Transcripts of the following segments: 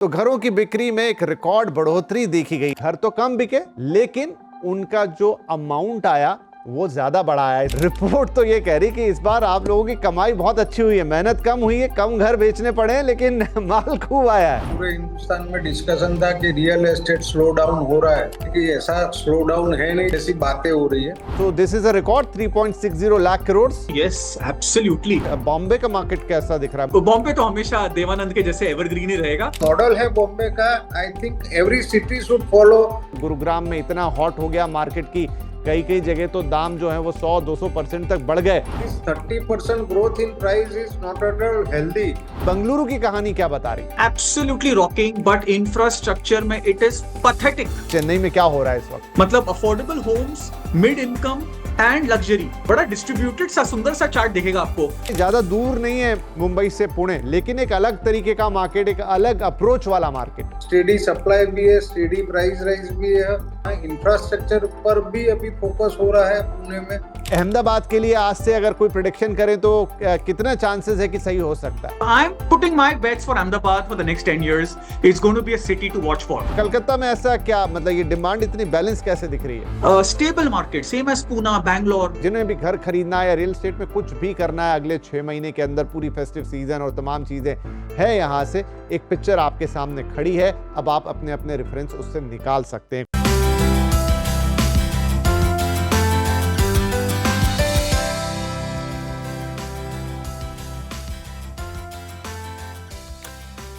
तो घरों की बिक्री में एक रिकॉर्ड बढ़ोतरी देखी गई। घर तो कम बिके लेकिन उनका जो अमाउंट आया वो ज्यादा बड़ा आया। रिपोर्ट तो ये कह रही कि इस बार आप लोगों की कमाई बहुत अच्छी हुई है, मेहनत कम हुई है, कम घर बेचने पड़े हैं लेकिन माल खूब आया है। पूरे हिंदुस्तान में डिस्कशन था कि रियल एस्टेट स्लो डाउन हो रहा है, कि ऐसा स्लो डाउन है नहीं, ऐसी बातें हो रही है। तो this is a record 3.60 lakh crore. Yes absolutely. Bombay का मार्केट कैसा दिख रहा है? बॉम्बे तो हमेशा देवानंद के जैसे एवरग्रीन ही रहेगा। मॉडल है बॉम्बे का, I think every city should follow. Gurugram में इतना हॉट हो गया मार्केट की कई जगह तो दाम जो है वो 100-200% तक बढ़ गए। 30% growth in price is not at all healthy. Bengaluru की कहानी क्या बता रही? एब्सोल्युटली रॉकिंग, बट इंफ्रास्ट्रक्चर में इट इज पैथेटिक। चेन्नई में क्या हो रहा है इस वक्त? मतलब affordable homes, mid income and luxury, बड़ा डिस्ट्रीब्यूटेड सा सुंदर सा चार्ट दिखेगा आपको। ज्यादा दूर नहीं है मुंबई से पुणे, लेकिन एक अलग तरीके का मार्केट, एक अलग अप्रोच वाला मार्केट। स्टेडी सप्लाई भी है, स्टेडी प्राइस राइज भी है। इंफ्रास्ट्रक्चर पर भी अभी फोकस हो रहा है पुणे में। अहमदाबाद के लिए आज से अगर कोई प्रेडिक्शन करें तो कितना चांसेस है कि सही हो सकता है? I am putting my bets for Ahmedabad for the next 10 years. It's going to be a city to watch for. Calcutta में ऐसा क्या, मतलब ये डिमांड इतनी बैलेंस कैसे दिख रही है? Stable market, same as Poona, Bangalore. जिन्हें भी घर खरीदना है या रियल एस्टेट में कुछ भी करना है अगले 6 महीने के अंदर, पूरी फेस्टिव सीजन और तमाम चीजें है, यहाँ से एक पिक्चर आपके सामने खड़ी है। अब आप अपने अपने रेफरेंस उससे निकाल सकते हैं।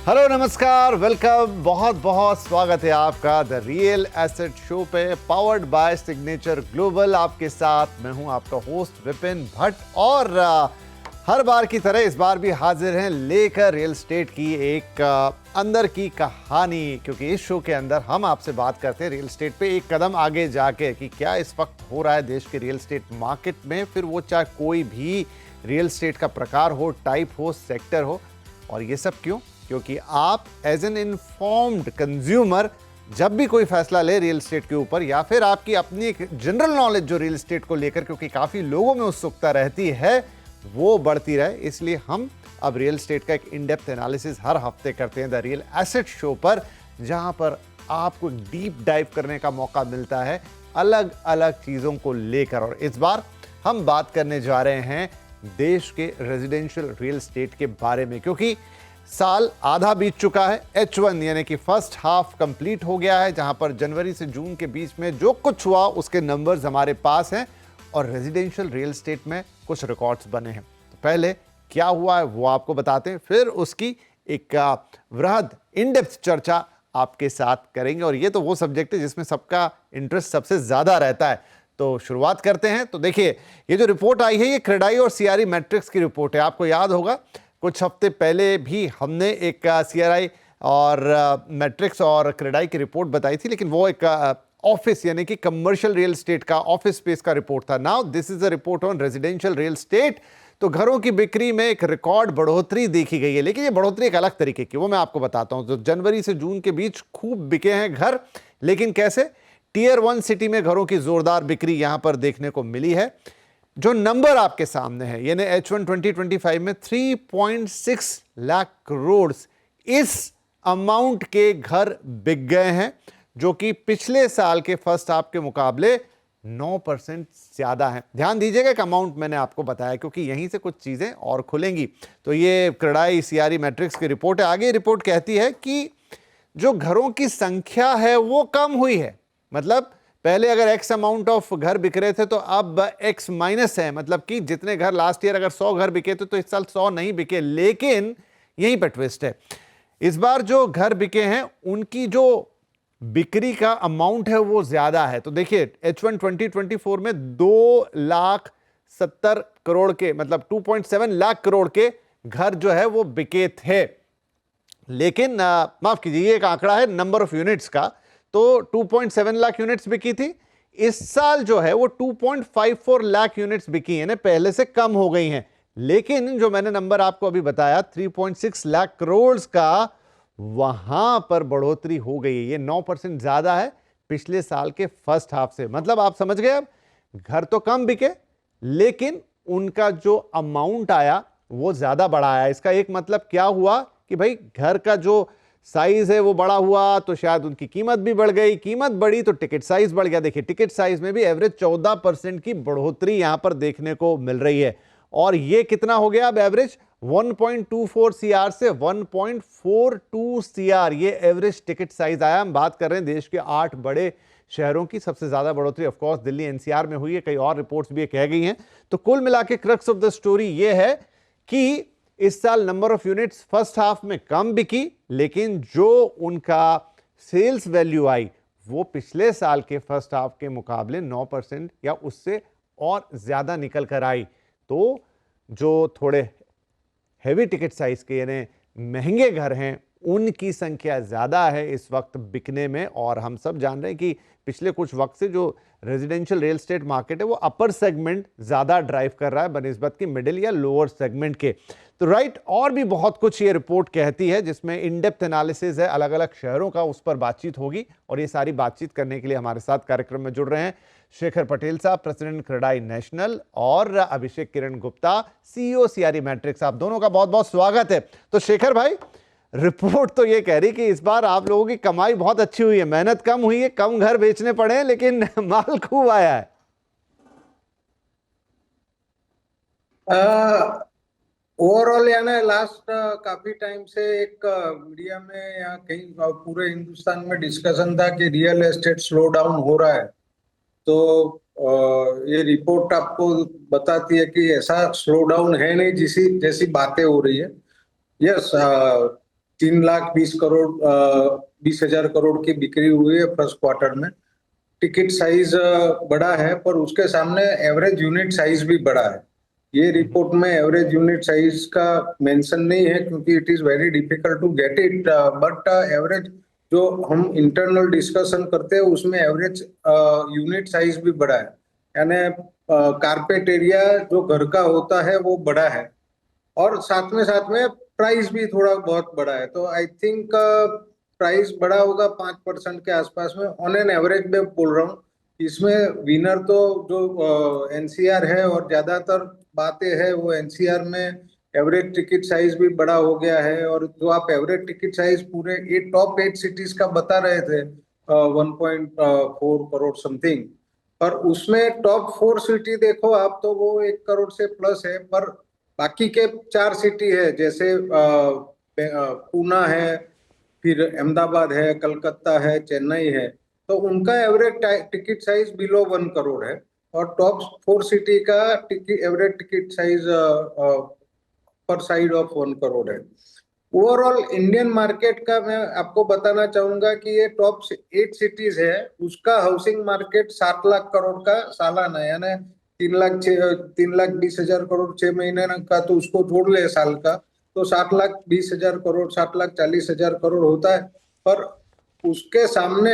हेलो नमस्कार, वेलकम, बहुत बहुत स्वागत है आपका द रियल एसेट शो पे, पावर्ड बाय सिग्नेचर ग्लोबल। आपके साथ मैं हूं आपका होस्ट विपिन भट्ट और हर बार की तरह इस बार भी हाजिर हैं लेकर रियल एस्टेट की एक अंदर की कहानी, क्योंकि इस शो के अंदर हम आपसे बात करते हैं रियल एस्टेट पे एक कदम आगे जाके कि क्या इस वक्त हो रहा है देश के रियल एस्टेट मार्केट में, फिर वो चाहे कोई भी रियल एस्टेट का प्रकार हो, टाइप हो, सेक्टर हो। और ये सब क्यों? क्योंकि आप एज एन इन्फॉर्म्ड कंज्यूमर जब भी कोई फैसला ले रियल एस्टेट के ऊपर, या फिर आपकी अपनी एक जनरल नॉलेज जो रियल एस्टेट को लेकर, क्योंकि काफ़ी लोगों में उत्सुकता रहती है, वो बढ़ती रहे, इसलिए हम अब रियल एस्टेट का एक इन डेप्थ एनालिसिस हर हफ्ते करते हैं द रियल एसेट शो पर, जहां पर आपको डीप डाइव करने का मौका मिलता है अलग अलग चीज़ों को लेकर। और इस बार हम बात करने जा रहे हैं देश के रेजिडेंशियल रियल एस्टेट के बारे में, क्योंकि साल आधा बीत चुका है। H1 यानी कि फर्स्ट हाफ कंप्लीट हो गया है, जहां पर जनवरी से जून के बीच में जो कुछ हुआ उसके नंबर्स हमारे पास हैं और रेजिडेंशियल रियल एस्टेट में कुछ रिकॉर्ड्स बने हैं। तो पहले क्या हुआ है वो आपको बताते हैं, फिर उसकी एक वृहद इन डेप्थ चर्चा आपके साथ करेंगे। और ये तो वो सब्जेक्ट है जिसमें सबका इंटरेस्ट सबसे ज़्यादा रहता है। तो शुरुआत करते हैं। तो देखिए, ये जो रिपोर्ट आई है ये क्रेडाई और CRE मैट्रिक्स की रिपोर्ट है। आपको याद होगा कुछ हफ्ते पहले भी हमने एक CRI और मैट्रिक्स और क्रेडाई की रिपोर्ट बताई थी, लेकिन वो एक ऑफिस यानी कि कमर्शियल रियल एस्टेट का, ऑफिस स्पेस का रिपोर्ट था। Now this is a report on residential real estate. तो घरों की बिक्री में एक रिकॉर्ड बढ़ोतरी देखी गई है, लेकिन ये बढ़ोतरी एक अलग तरीके की, वो मैं आपको बताता हूं। तो जनवरी से जून के बीच खूब बिके हैं घर, लेकिन कैसे? टीयर 1 सिटी में घरों की जोरदार बिक्री यहां पर देखने को मिली है। जो नंबर आपके सामने है, यानी H1 2025 में 3.6 लाख करोड़ इस अमाउंट के घर बिक गए हैं, जो कि पिछले साल के फर्स्ट हाफ के मुकाबले 9% ज्यादा है। ध्यान दीजिएगा, एक अमाउंट मैंने आपको बताया क्योंकि यहीं से कुछ चीजें और खुलेंगी। तो ये क्रेडाई CRE मैट्रिक्स की रिपोर्ट है। आगे रिपोर्ट कहती है कि जो घरों की संख्या है वो कम हुई है। मतलब पहले अगर X अमाउंट ऑफ घर बिक रहे थे तो अब X माइनस है, मतलब कि जितने घर लास्ट ईयर अगर 100 घर बिके थे तो इस साल 100 नहीं बिके। लेकिन यहीं पे ट्विस्ट है, इस बार जो घर बिके हैं उनकी जो बिक्री का अमाउंट है वो ज्यादा है। तो देखिए, H1 2024 में 2,70,00,000 करोड़ के, मतलब 2.7 लाख करोड़ के घर जो है वो बिके थे। लेकिन माफ कीजिए, ये एक आंकड़ा है नंबर ऑफ यूनिट्स का, तो 2.7 लाख यूनिट्स बिकी थी। इस साल जो है वो 2.54 लाख यूनिट्स बिकी है, पहले से कम हो गई हैं। लेकिन जो मैंने नंबर आपको अभी बताया 3.6 लाख करोड़ का, वहां पर बढ़ोतरी हो गई है। ये 9% ज्यादा है पिछले साल के फर्स्ट हाफ से। मतलब आप समझ गए, अब घर तो कम बिके लेकिन उनका जो अमाउंट आया वो ज्यादा बड़ा आया। इसका एक मतलब क्या हुआ कि भाई घर का जो साइज है वो बड़ा हुआ तो शायद उनकी कीमत भी बढ़ गई, कीमत बढ़ी तो टिकट साइज बढ़ गया। देखिए टिकट साइज में भी एवरेज 14% की बढ़ोतरी यहां पर देखने को मिल रही है। और ये कितना हो गया अब एवरेज 1.24 सीआर से 1.42 सीआर, ये एवरेज टिकट साइज आया। हम बात कर रहे हैं देश के 8 बड़े शहरों की। सबसे ज्यादा बढ़ोतरी ऑफ कोर्स दिल्ली एनसीआर में हुई है, कई और रिपोर्ट्स भी कह गई हैं। तो कुल मिला के क्रक्स ऑफ द स्टोरी ये है कि इस साल number of units first half में कम बिकी, लेकिन जो उनका सेल्स वैल्यू आई वो पिछले साल के फर्स्ट हाफ के मुकाबले 9% या उससे और ज्यादा निकल कर आई। तो जो थोड़े हैवी टिकट साइज के यानी महंगे घर हैं उनकी संख्या ज्यादा है इस वक्त बिकने में। और हम सब जान रहे हैं कि पिछले कुछ वक्त से जो रेजिडेंशियल रियल एस्टेट मार्केट है वो अपर सेगमेंट ज्यादा ड्राइव कर रहा है बनिस्बत की मिडिल या लोअर सेगमेंट के। तो राइट, और भी बहुत कुछ ये रिपोर्ट कहती है जिसमें इन डेप्थ एनालिसिस है अलग अलग शहरों का, उस पर बातचीत होगी। और ये सारी बातचीत करने के लिए हमारे साथ कार्यक्रम में जुड़ रहे हैं शेखर पटेल साहब, प्रेसिडेंट क्रेडाई नेशनल, और अभिषेक किरण गुप्ता, सीईओ सीआरई मैट्रिक्स। आप दोनों का बहुत बहुत स्वागत है। तो शेखर भाई, रिपोर्ट तो ये कह रही कि इस बार आप लोगों की कमाई बहुत अच्छी हुई है, मेहनत कम हुई है, कम घर बेचने पड़े हैं, लेकिन माल खूब आया है। ओवरऑल यानी लास्ट काफी टाइम से एक मीडिया में या कहीं पूरे हिंदुस्तान में डिस्कशन था कि रियल एस्टेट स्लो डाउन हो रहा है। तो ये रिपोर्ट आपको बताती है कि ऐसा स्लो डाउन है नहीं जैसी बातें हो रही है। यस, 3,20,000 करोड़ की बिक्री हुई है फर्स्ट क्वार्टर में। टिकट साइज बड़ा है पर उसके सामने एवरेज यूनिट साइज भी बड़ा है। ये रिपोर्ट में एवरेज यूनिट साइज का मेंशन नहीं है क्योंकि it is very difficult to get it, but average जो हम इंटरनल डिस्कशन करते हैं उसमें एवरेज यूनिट साइज भी बड़ा है, यानी कारपेट एरिया जो घर का होता है वो बड़ा है और साथ में प्राइस भी थोड़ा बहुत बड़ा है। तो आई थिंक प्राइस बड़ा होगा 5% के आसपास में ऑन एन एवरेज में बोल रहा हूँ। इसमें विनर तो जो एनसीआर है और ज्यादातर बातें है वो एनसीआर में एवरेज टिकट साइज भी बड़ा हो गया है। और जो आप एवरेज टिकट साइज पूरे टॉप 8 सिटीज का बता रहे थे 1.4 करोड़ समथिंग, पर उसमें टॉप 4 सिटी देखो आप तो वो 1 करोड़ से प्लस है, पर बाकी के 4 सिटी है जैसे पूना है, फिर अहमदाबाद है, कलकत्ता है, चेन्नई है, तो उनका average ticket size below 1 crore है और टॉप 4 सिटी का एवरेज टिकट साइज पर साइड ऑफ 1 करोड़ है। ओवरऑल इंडियन मार्केट का मैं आपको बताना चाहूंगा कि ये टॉप 8 सिटीज है, उसका हाउसिंग मार्केट 7 लाख करोड़ का सालाना, यानी 3,20,000 करोड़ 6 महीने का, तो उसको जोड़ ले साल का तो 7,20,000 करोड़ 7,40,000 करोड़ होता है। पर उसके सामने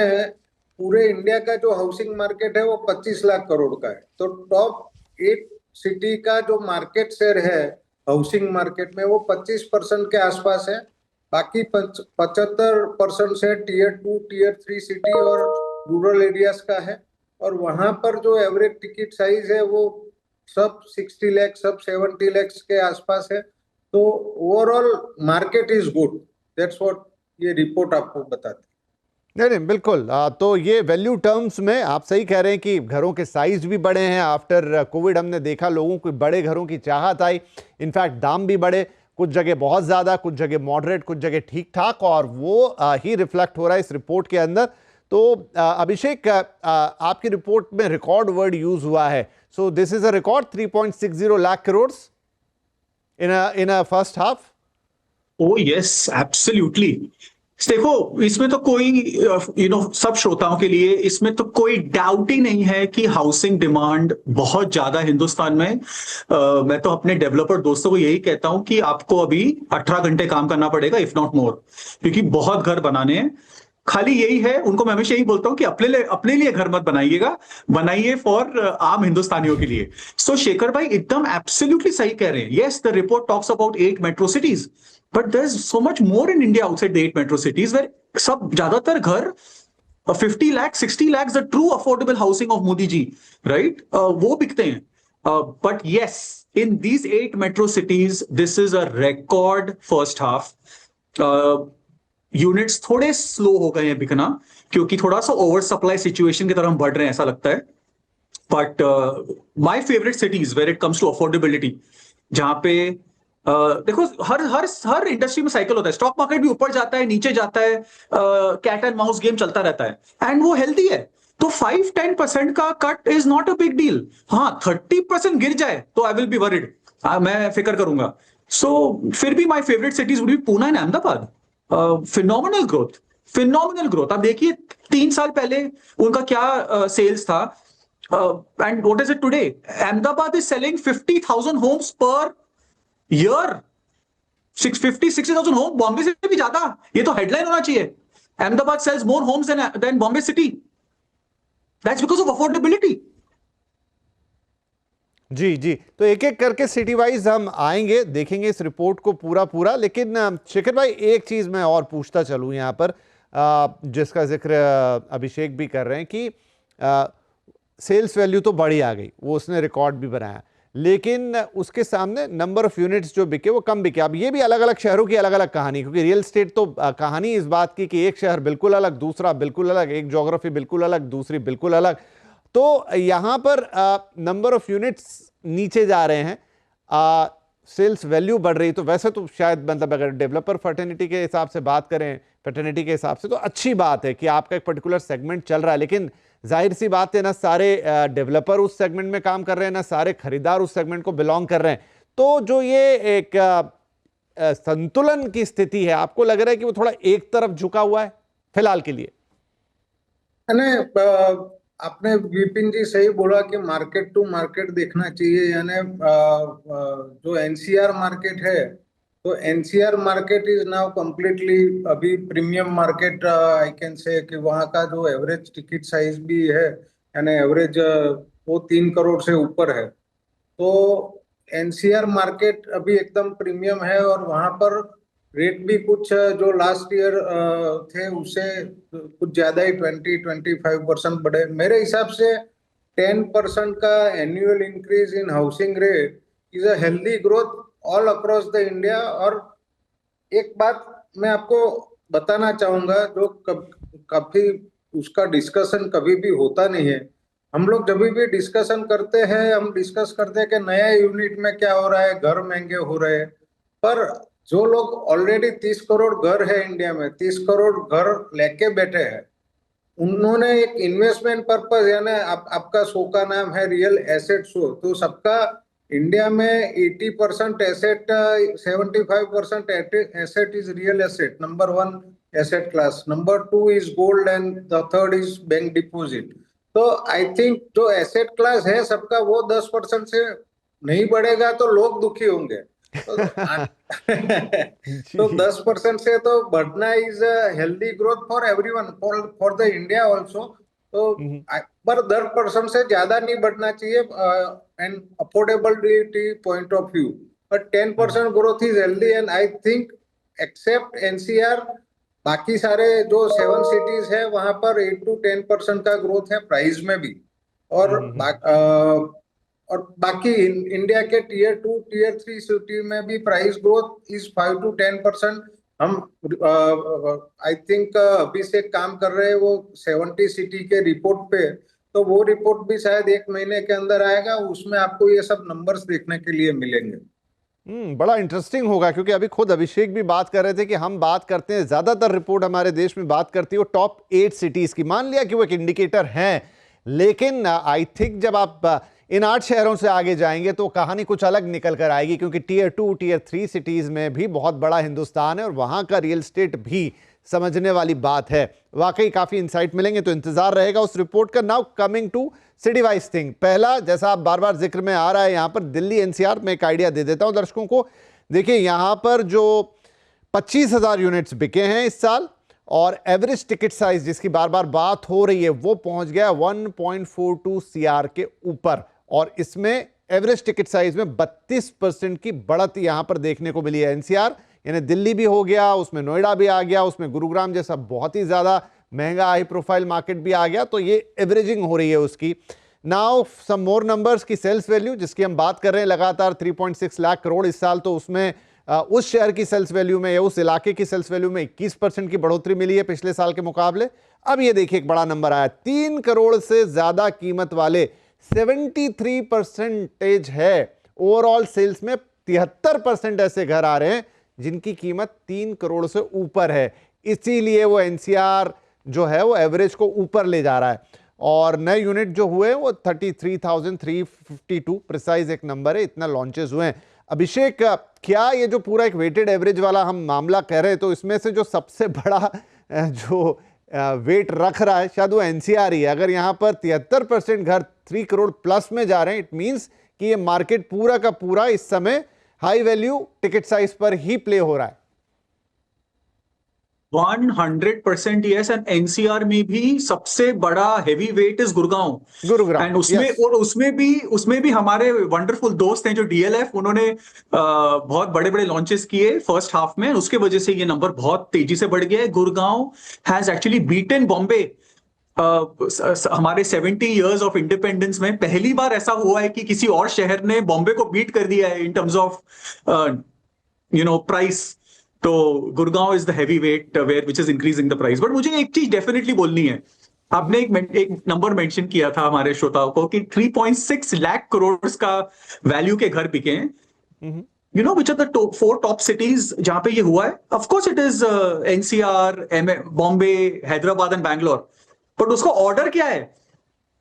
पूरे इंडिया का जो हाउसिंग मार्केट है वो 25 लाख करोड़ का है। तो टॉप 8 सिटी का जो मार्केट शेयर है हाउसिंग मार्केट में वो 25% के आसपास है। बाकी 75% से टियर 2 टियर 3 सिटी और रूरल एरियाज का है और वहां पर जो एवरेज टिकट साइज है वो सब 60 लाख सब 70 लाख के आसपास है। तो overall market is good, that's what ये रिपोर्ट आपको बताती है। नहीं बिल्कुल। तो ये वैल्यू टर्म्स में आप सही कह रहे हैं कि घरों के साइज भी बड़े हैं। आफ्टर कोविड हमने देखा लोगों को बड़े घरों की चाहत आई, इनफैक्ट दाम भी बढ़े, कुछ जगह बहुत ज़्यादा, कुछ जगह मॉडरेट, कुछ जगह ठीक ठाक, और वो ही रिफ्लेक्ट हो रहा है इस रिपोर्ट के अंदर। तो अभिषेक, आपकी रिपोर्ट में रिकॉर्ड वर्ड यूज हुआ है, so this is a record 3.60 lakh crore in a first half. Oh yes, absolutely. देखो इसमें तो कोई सब श्रोताओं के लिए इसमें तो कोई डाउट ही नहीं है कि हाउसिंग डिमांड बहुत ज्यादा हिंदुस्तान में। मैं तो अपने डेवलपर दोस्तों को यही कहता हूं कि आपको अभी 18 घंटे काम करना पड़ेगा इफ नॉट मोर, क्योंकि बहुत घर बनाने हैं। खाली यही है, उनको मैं हमेशा यही बोलता हूं कि अपने लिए घर मत बनाइएगा, बनाइए फॉर आम हिंदुस्तानियों के लिए। सो शेखर भाई एकदम एब्सोल्युटली सही कह रहे हैं। Yes, the report talks about 8 metro cities, but there's so much more in India outside the 8 metro cities where सब ज्यादातर घर 50 lakh 60 lakhs the true affordable housing of Modi ji, right? वो बिकते हैं। But yes, in these 8 metro cities, this is a record first half. Units थोड़े slow हो गए हैं बिकना, क्योंकि थोड़ा सा ओवर सप्लाई सिचुएशन की तरफ हम बढ़ रहे हैं ऐसा लगता है। But my favourite cities where it comes to affordability, जहां पे देखो हर हर हर इंडस्ट्री में साइकिल होता है, स्टॉक मार्केट भी ऊपर जाता है नीचे जाता है, कैट एंड माउस गेम चलता रहता है एंड वो हेल्दी है। तो 5-10% का cut is not a big deal. हाँ 30% गिर जाए तो आई विल बी वरिड, मैं फिक्र करूंगा। सो फिर भी my favourite cities would be Poona and Ahmedabad. Phenomenal growth, phenomenal growth. आप देखिए 3 साल पहले उनका क्या सेल्स था, and what is it today? Ahmedabad is selling 50,000 homes per year. 60,000 home, Bombay से भी ज्यादा। ये तो हेडलाइन होना चाहिए, Ahmedabad sales more homes than Bombay city. That's because of affordability. जी जी, तो एक एक करके सिटी वाइज हम आएंगे, देखेंगे इस रिपोर्ट को पूरा पूरा। लेकिन शेखर भाई एक चीज मैं और पूछता चलूं यहाँ पर, जिसका जिक्र अभिषेक भी कर रहे हैं कि सेल्स वैल्यू तो बड़ी आ गई, वो उसने रिकॉर्ड भी बनाया, लेकिन उसके सामने नंबर ऑफ यूनिट्स जो बिके वो कम बिके। अब ये भी अलग अलग शहरों की अलग अलग कहानी, क्योंकि रियल एस्टेट तो कहानी इस बात की कि एक शहर बिल्कुल अलग, दूसरा बिल्कुल अलग, एक ज्योग्राफी बिल्कुल अलग, दूसरी बिल्कुल अलग। तो यहां पर नंबर ऑफ यूनिट्स नीचे जा रहे हैं, सेल्स वैल्यू बढ़ रही। तो वैसे तो शायद मतलब अगर डेवलपर फर्टिनिटी के हिसाब से बात करें, फर्टिनिटी के हिसाब से तो अच्छी बात है कि आपका एक पर्टिकुलर सेगमेंट चल रहा है। लेकिन जाहिर सी बात है ना, सारे डेवलपर उस सेगमेंट में काम कर रहे हैं, ना सारे खरीदार उस सेगमेंट को बिलोंग कर रहे हैं। तो जो ये एक संतुलन की स्थिति है, आपको लग रहा है कि वो थोड़ा एक तरफ झुका हुआ है फिलहाल के लिए? आपने विपिन जी सही बोला कि मार्केट टू मार्केट देखना चाहिए। यानी जो एनसीआर मार्केट है, तो NCR market is now completely अभी premium market. I can say कि वहाँ का जो एवरेज टिकट साइज भी है, यानी एवरेज वो 3 करोड़ से ऊपर है। तो एनसीआर मार्केट अभी एकदम प्रीमियम है, और वहाँ पर रेट भी कुछ जो लास्ट ईयर थे उससे कुछ ज्यादा ही 20-25% बढ़े। मेरे हिसाब से 10% का annual increase in housing rate is a healthy growth all across the India. और एक बात मैं आपको बताना चाहूंगा, जो काफी उसका डिस्कशन कभी भी होता नहीं है। हम लोग जब भी डिस्कशन करते हैं, हम डिस्कस करते हैं कि नया यूनिट में क्या हो रहा है, घर महंगे हो रहे हैं। पर जो लोग ऑलरेडी 30 करोड़ घर है इंडिया में, 30 करोड़ घर लेके बैठे हैं, उन्होंने एक इन्वेस्टमेंट पर्पज, यानी आपका शो का नाम है रियल एसेट शो, तो सबका इंडिया में 80% asset, 75% asset is real asset. Number 1 asset class, number 2 is gold, and the third is bank deposit. तो आई थिंक जो एसेट क्लास है सबका, वो 10% से नहीं बढ़ेगा तो लोग दुखी होंगे। तो 10% से तो बढ़ना is healthy growth for everyone, for the India also. तो पर 10% से ज्यादा नहीं बढ़ना चाहिए and affordability point of view. But 10% growth is healthy, and I think except NCR, बाकी सारे जो 7 सिटीज है वहां पर 8-10% का ग्रोथ है प्राइस में भी। और बाकी इंडिया के टीयर 2 टीयर 3 सिटी में भी प्राइस ग्रोथ इज 5-10%। हम आई थिंक अभी से काम कर रहे हैं वो 70 सिटी के रिपोर्ट पे, तो वो रिपोर्ट भी शायद 1 महीने के अंदर आएगा, उसमें आपको ये सब नंबर्स देखने के लिए मिलेंगे। बड़ा इंटरेस्टिंग होगा, क्योंकि अभी खुद अभिषेक भी बात कर रहे थे कि हम बात करते हैं, ज्यादातर रिपोर्ट हमारे देश में बात करती है टॉप 8 सिटीज की। मान लिया कि वो एक इंडिकेटर है, लेकिन आई थिंक जब आप इन 8 शहरों से आगे जाएंगे तो कहानी कुछ अलग निकल कर आएगी, क्योंकि टीयर 2 टीयर 3 सिटीज में भी बहुत बड़ा हिंदुस्तान है और वहां का रियल एस्टेट भी समझने वाली बात है। वाकई काफी इंसाइट मिलेंगे, तो इंतजार रहेगा उस रिपोर्ट का। Now coming to city wise thing, पहला जैसा आप बार बार जिक्र में आ रहा है यहां पर दिल्ली एनसीआर में एक आइडिया दे देता हूं दर्शकों को। देखिए यहां पर जो 25,000 यूनिट्स बिके हैं इस साल, और एवरेज टिकट साइज जिसकी बार बार बात हो रही है वो पहुंच गया 1.42 CR के ऊपर, और इसमें एवरेज टिकट साइज में 32% की बढ़त यहां पर देखने को मिली है। एनसीआर यानी दिल्ली भी हो गया, उसमें नोएडा भी आ गया, उसमें गुरुग्राम जैसा बहुत ही ज्यादा महंगा हाई प्रोफाइल मार्केट भी आ गया, तो ये एवरेजिंग हो रही है उसकी। नाउ सम मोर नंबर्स की सेल्स वैल्यू जिसकी हम बात कर रहे हैं लगातार 3.6 लाख करोड़ इस साल, तो उसमें उस शहर की सेल्स वैल्यू में या उस इलाके की सेल्स वैल्यू में 21% की बढ़ोतरी मिली है पिछले साल के मुकाबले। अब ये देखिए एक बड़ा नंबर आया, 3 करोड़ से ज्यादा कीमत वाले 73% है ओवरऑल सेल्स में। 73% ऐसे घर आ रहे हैं जिनकी कीमत 3 करोड़ से ऊपर है, इसीलिए वो एनसीआर जो है वो एवरेज को ऊपर ले जा रहा है। और नए यूनिट जो हुए वो 33,352 प्रिसाइज एक नंबर है, इतना लॉन्चेस हुए हैं। अभिषेक, क्या ये जो पूरा एक वेटेड एवरेज वाला हम मामला कह रहे हैं, तो इसमें से जो सबसे बड़ा जो वेट रख रहा है शायद वो एनसीआर ही है। अगर यहां पर 73% घर 3 करोड़ प्लस में जा रहे हैं, इट मींस कि ये मार्केट पूरा का पूरा इस समय हाई वैल्यू टिकट साइज पर ही प्ले हो रहा है। 100% यस। एंड एनसीआर में भी सबसे बड़ा heavy weight is Gurgaon. And उसमें yes. और उसमें भी हमारे वंडरफुल दोस्त हैं जो डीएलएफ, उन्होंने बहुत बड़े बड़े लॉन्चेस किए फर्स्ट हाफ में, उसके वजह से ये नंबर बहुत तेजी से बढ़ गया है। Gurgaon has actually beaten Bombay. हमारे 70 इयर्स ऑफ इंडिपेंडेंस में पहली बार ऐसा हुआ है कि किसी और शहर ने बॉम्बे को बीट कर दिया है इन टर्म्स ऑफ प्राइस। तो Gurgaon is the heavy weight where which is increasing the price. But मुझे एक चीज डेफिनेटली बोलनी है, आपने एक नंबर मेंशन किया था हमारे श्रोताओं को कि 3.6 लाख करोड़ का वैल्यू के घर बिके हैं। You know which are the 4 top cities जहां पे ये हुआ है? Of course it is NCR, Bombay, Hyderabad and Bangalore. But उसका ऑर्डर क्या है?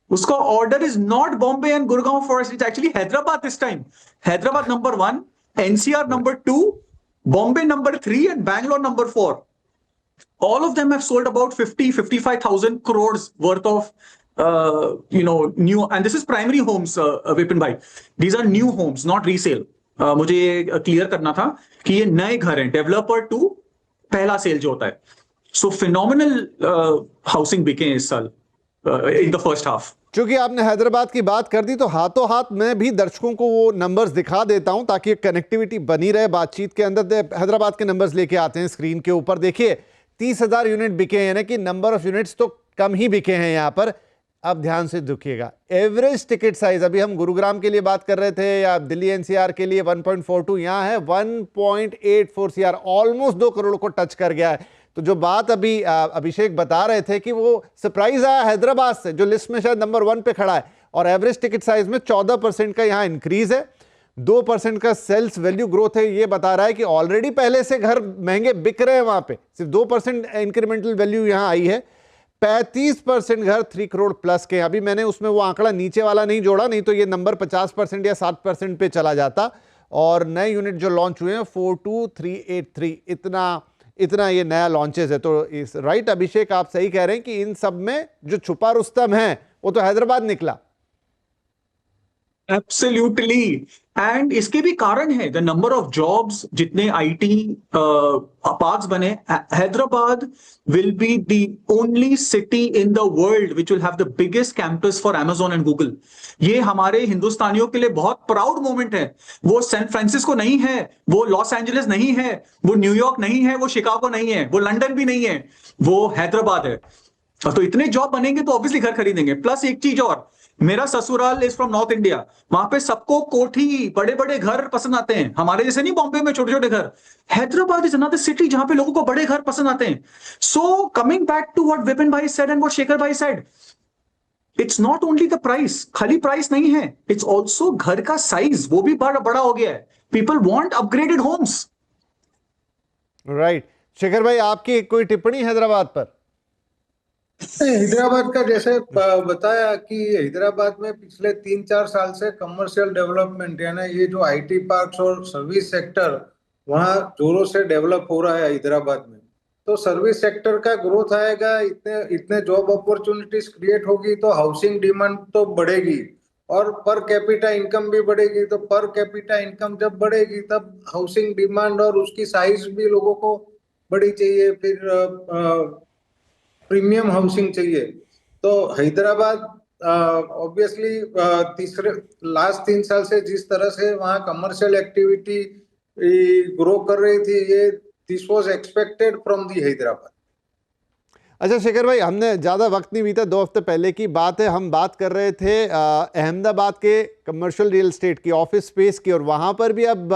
उसका order is not Bombay and Gurgaon first, it's actually Hyderabad this time. Hyderabad number 1, NCR number 2, Bombay number 3 and Bangalore number 4. All of them have sold about 55,000 crores worth of, new, and this is primary homes, Vipin bhai. These are new homes, not resale. मुझे ये clear करना था कि ये नए घर हैं, developer to पहला सेल जो होता है। सो फिनोमिनल हाउसिंग बिके इस साल इन द फर्स्ट हाफ। क्योंकि आपने हैदराबाद की बात कर दी तो हाथों हाथ मैं भी दर्शकों को वो नंबर्स दिखा देता हूं ताकि कनेक्टिविटी बनी रहे बातचीत के अंदर। हैदराबाद के नंबर्स लेके आते हैं स्क्रीन के ऊपर। देखिए 30,000 यूनिट बिके हैं, यानी कि नंबर ऑफ यूनिट्स तो कम ही बिके हैं यहां पर। अब ध्यान से देखिएगा एवरेज टिकट साइज, अभी हम गुरुग्राम के लिए बात कर रहे थे या दिल्ली एनसीआर के लिए 1.42, यहां है 1.84 CR, ऑलमोस्ट 2 करोड़ को टच कर गया है। तो जो बात अभी अभिषेक बता रहे थे कि वो सरप्राइज आया हैदराबाद से, जो लिस्ट में शायद नंबर 1 पे खड़ा है, और एवरेज टिकट साइज में 14% का यहां इंक्रीज है, 2% का सेल्स वैल्यू ग्रोथ है। ये बता रहा है कि ऑलरेडी पहले से घर महंगे बिक रहे हैं वहां पे, सिर्फ 2% इंक्रीमेंटल वैल्यू यहां आई है। 35% घर 3 करोड़ प्लस के। अभी मैंने उसमें वो आंकड़ा नीचे वाला नहीं जोड़ा, नहीं तो ये नंबर 50% या 60% पे चला जाता। और नए यूनिट जो लॉन्च हुए हैं 42,383, इतना ये नया लॉन्चेस है। तो इस राइट अभिषेक, आप सही कह रहे हैं कि इन सब में जो छुपा रुस्तम है वो तो हैदराबाद निकला। एब्सोल्युटली। एंड इसके भी कारण है, द नंबर ऑफ जॉब्स, जितने आईटी पार्क्स बने। Hyderabad will be the only city in the world which will have the biggest campus for Amazon and Google. ये हमारे हिंदुस्तानियों के लिए बहुत प्राउड मोमेंट है। वो सैन फ्रांसिस्को नहीं है, वो लॉस एंजलिस नहीं है, वो न्यूयॉर्क नहीं है, वो शिकागो नहीं है, वो लंदन भी नहीं है, वो हैदराबाद है। तो इतने जॉब बनेंगे तो ऑब्वियसली घर खरीदेंगे। प्लस एक चीज और, मेरा ससुराल इज फ्रॉम नॉर्थ इंडिया, वहां पे सबको कोठी, बड़े बड़े घर पसंद आते हैं। हमारे जैसे नहीं बॉम्बे में छोटे छोटे घर। हैदराबाद इज अनदर सिटी जहां पे लोगों को बड़े घर पसंद आते हैं। So coming back to what Vipin bhai said and what Shekhar bhai said, it's not only the price, खाली प्राइस नहीं है, इट्स ऑल्सो घर का साइज, वो भी बड़ा हो गया है। People want upgraded homes. Right. Shekhar bhai, आपकी कोई टिप्पणी हैदराबाद पर? हैदराबाद का जैसे बताया कि हैदराबाद में पिछले 3-4 साल से कमर्शियल डेवलपमेंट, यानी ये जो आईटी पार्क्स और सर्विस सेक्टर वहाँ जोरों से डेवलप हो रहा है हैदराबाद में। तो सर्विस सेक्टर का ग्रोथ आएगा, इतने जॉब अपॉर्चुनिटीज क्रिएट होगी तो हाउसिंग डिमांड तो बढ़ेगी और पर कैपिटा इनकम भी बढ़ेगी। तो पर कैपिटा इनकम जब बढ़ेगी तब हाउसिंग डिमांड और उसकी साइज भी लोगों को बड़ी चाहिए, फिर प्रीमियम हाउसिंग चाहिए। तो हैदराबाद ऑब्वियसली लास्ट 3 साल से जिस तरह से वहाँ कमर्शियल एक्टिविटी ग्रो कर रही थी, ये this was expected from the Hyderabad. अच्छा शेखर भाई, हमने ज़्यादा वक्त नहीं बीता, 2 हफ्ते पहले की बात है, हम बात कर रहे थे अहमदाबाद के कमर्शियल रियल एस्टेट की, ऑफिस स्पेस की, और वहाँ पर भी अब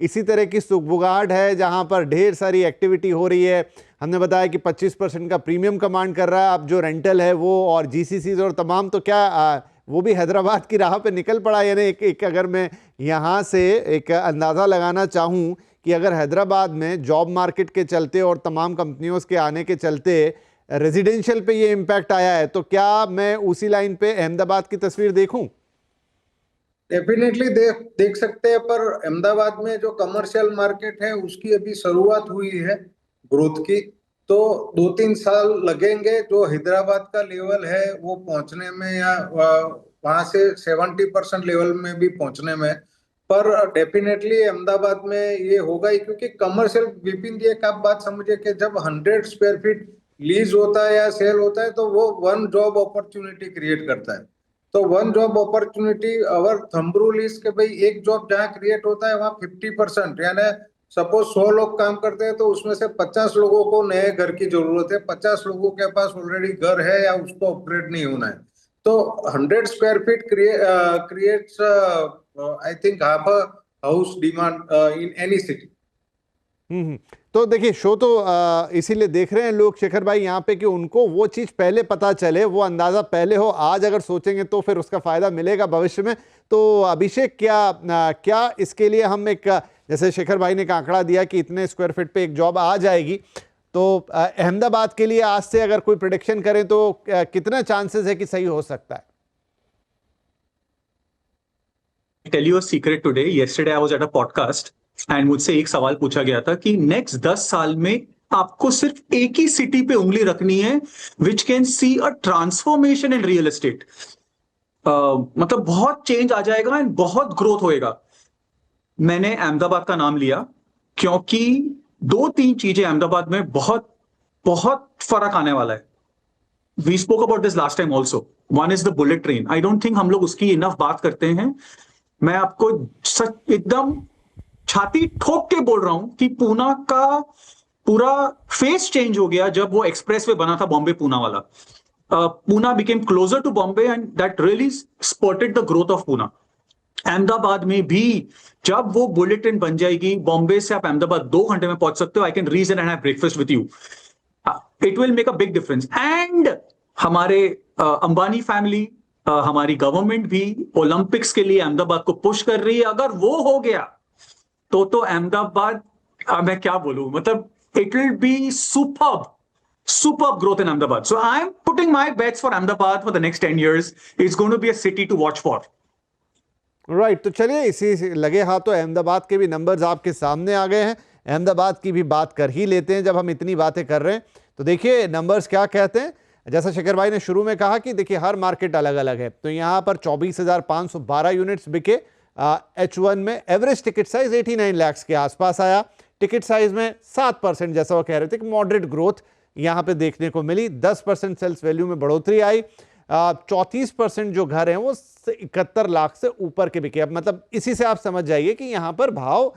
इसी तरह की सुगबुगाहट है जहाँ पर ढेर सारी एक्टिविटी हो रही है। हमने बताया कि 25% का प्रीमियम कमांड कर रहा है अब जो रेंटल है वो, और जीसीसीज और तमाम, तो क्या वो भी हैदराबाद की राह पे निकल पड़ा? यानी एक अगर मैं यहाँ से एक अंदाज़ा लगाना चाहूँ कि अगर हैदराबाद में जॉब मार्केट के चलते और तमाम कंपनियों के आने के चलते रेजिडेंशियल पे ये इम्पैक्ट आया है, तो क्या मैं उसी लाइन पे अहमदाबाद की तस्वीर देखूं? डेफिनेटली देख सकते हैं, पर अहमदाबाद में जो कमर्शियल मार्केट है उसकी अभी शुरुआत हुई है ग्रोथ की, तो 2-3 साल लगेंगे जो हैदराबाद का लेवल है वो पहुंचने में, या वहां से 70% लेवल में भी पहुंचने में। पर डेफिनेटली अहमदाबाद में ये होगा ही, क्योंकि कमर्शियल, विपिन जी एक आप बात समझिए कि जब 100 स्क्वायर फीट लीज होता है या सेल होता है तो वो वन जॉब अपॉर्चुनिटी क्रिएट करता है। तो one job opportunity, our thumb rule is के भाई एक जॉब जहाँ क्रिएट होता है वहां 50%, यानी सपोज 100 लोग काम करते हैं तो उसमें से 50 लोगों को नए घर की जरूरत है, 50 लोगों के पास ऑलरेडी घर है या उसको अपग्रेड नहीं होना है। तो 100 square feet creates I think half a house demand in any city. तो देखिए, शो तो इसीलिए देख रहे हैं लोग शेखर भाई यहाँ पे कि उनको वो चीज़ पहले पता चले, वो अंदाज़ा पहले हो। आज अगर सोचेंगे तो फिर उसका फ़ायदा मिलेगा भविष्य में। तो अभिषेक, क्या इसके लिए हम एक, जैसे शेखर भाई ने एक आंकड़ा दिया कि इतने स्क्वायर फीट पे एक जॉब आ जाएगी, तो अहमदाबाद के लिए आज से अगर कोई प्रेडिक्शन करें तो कितना चांसेस है कि सही हो सकता है? Tell you a secret today, yesterday I was at a podcast and मुझसे एक सवाल पूछा गया था कि नेक्स्ट 10 साल में आपको सिर्फ एक ही सिटी पे उंगली रखनी है which can see a transformation in real estate. मतलब बहुत चेंज आ जाएगा एंड बहुत ग्रोथ होएगा। मैंने अहमदाबाद का नाम लिया क्योंकि 2-3 चीजें अहमदाबाद में बहुत बहुत फर्क आने वाला है। We spoke about this last time also. One is the bullet train. I don't think हम लोग उसकी इनफ बात करते हैं। मैं आपको सच एकदम छाती ठोक के बोल रहा हूं कि पूना का पूरा फेस चेंज हो गया जब वो एक्सप्रेसवे बना था, बॉम्बे पूना वाला। Poona became closer to Bombay and that really spotted the growth of Poona. Ahmedabad में भी जब वो बुलेट ट्रेन बन जाएगी, बॉम्बे से आप अहमदाबाद 2 घंटे में पहुंच सकते हो। I can reason and have breakfast with you. It will make a big difference. And हमारे अंबानी फैमिली, हमारी गवर्नमेंट भी ओलंपिक्स के लिए अहमदाबाद को पुश कर रही है। अगर वो हो गया तो अहमदाबाद, मैं क्या बोलूं, मतलब it will be superb growth in Ahmedabad. So I'm putting my bets for Ahmedabad for the next 10 years. It's going to be a city to watch for. Right, तो चलिए इसी लगे हाथों अहमदाबाद के भी नंबर्स आपके सामने आ गए हैं। अहमदाबाद की भी बात कर ही लेते हैं जब हम इतनी बातें कर रहे हैं। तो देखिए नंबर्स क्या कहते हैं। जैसा शेखर भाई ने शुरू में कहा कि देखिए हर मार्केट अलग अलग है, तो यहाँ पर 24,512 यूनिट्स बिके। H1 में एवरेज टिकट साइज 89 लाख के आसपास आया। टिकट साइज में 7%, जैसा वो कह रहे थे कि मॉडरेट ग्रोथ यहाँ पे देखने को मिली। 10% सेल्स वैल्यू में बढ़ोतरी आई। 34% जो घर हैं वो 71 लाख से ऊपर के बिके। अब मतलब इसी से आप समझ जाइए कि यहाँ पर भाव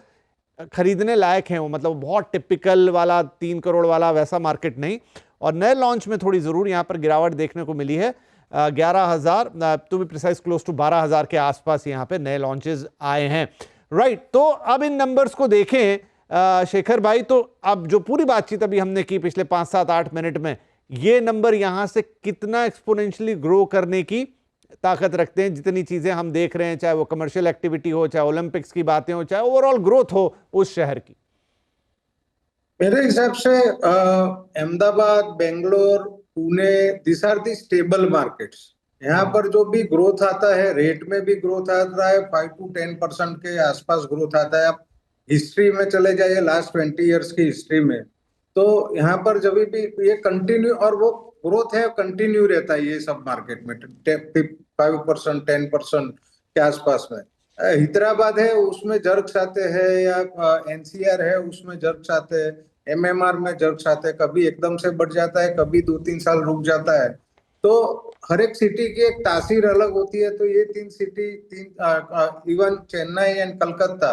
खरीदने लायक हैं वो, मतलब बहुत टिपिकल वाला 3 करोड़ वाला वैसा मार्केट नहीं। और नए लॉन्च में थोड़ी जरूर यहाँ पर गिरावट देखने को मिली है। 11,000 to be precise, close to 12,000 के आसपास यहाँ पे नए लॉन्चेस आए हैं। राइट, तो अब इन नंबर्स को देखें शेखर भाई, तो अब जो पूरी बातचीत अभी हमने की पिछले 5, 7, 8 मिनट में, ये नंबर यहां से कितना एक्सपोनेंशियली ग्रो करने की ताकत रखते हैं? जितनी चीजें हम देख रहे हैं, चाहे वो कमर्शियल एक्टिविटी हो, चाहे ओलंपिक्स की बातें हो, चाहे ओवरऑल ग्रोथ हो उस शहर की। मेरे हिसाब से Ahmedabad, Bangalore, Pune, this are the stable markets. यहाँ पर जो भी ग्रोथ आता है, रेट में भी ग्रोथ आता है, 5 to 10% के आसपास ग्रोथ आता है। आप हिस्ट्री में चले जाइए, लास्ट 20 ईयर्स की हिस्ट्री में, तो यहाँ पर जब भी ये कंटिन्यू, और वो ग्रोथ है कंटिन्यू रहता है ये सब मार्केट में, 5%, 10% के आसपास में। हैदराबाद है उसमें जर्क्स आते हैं, या एनसीआर है उसमें जर्क्स आते हैं, एमएमआर में जर्क्स आते हैं, कभी एकदम से बढ़ जाता है, कभी 2-3 साल रुक जाता है। तो हर एक सिटी की एक तासीर अलग होती है। तो ये 3 city, even Chennai and Calcutta,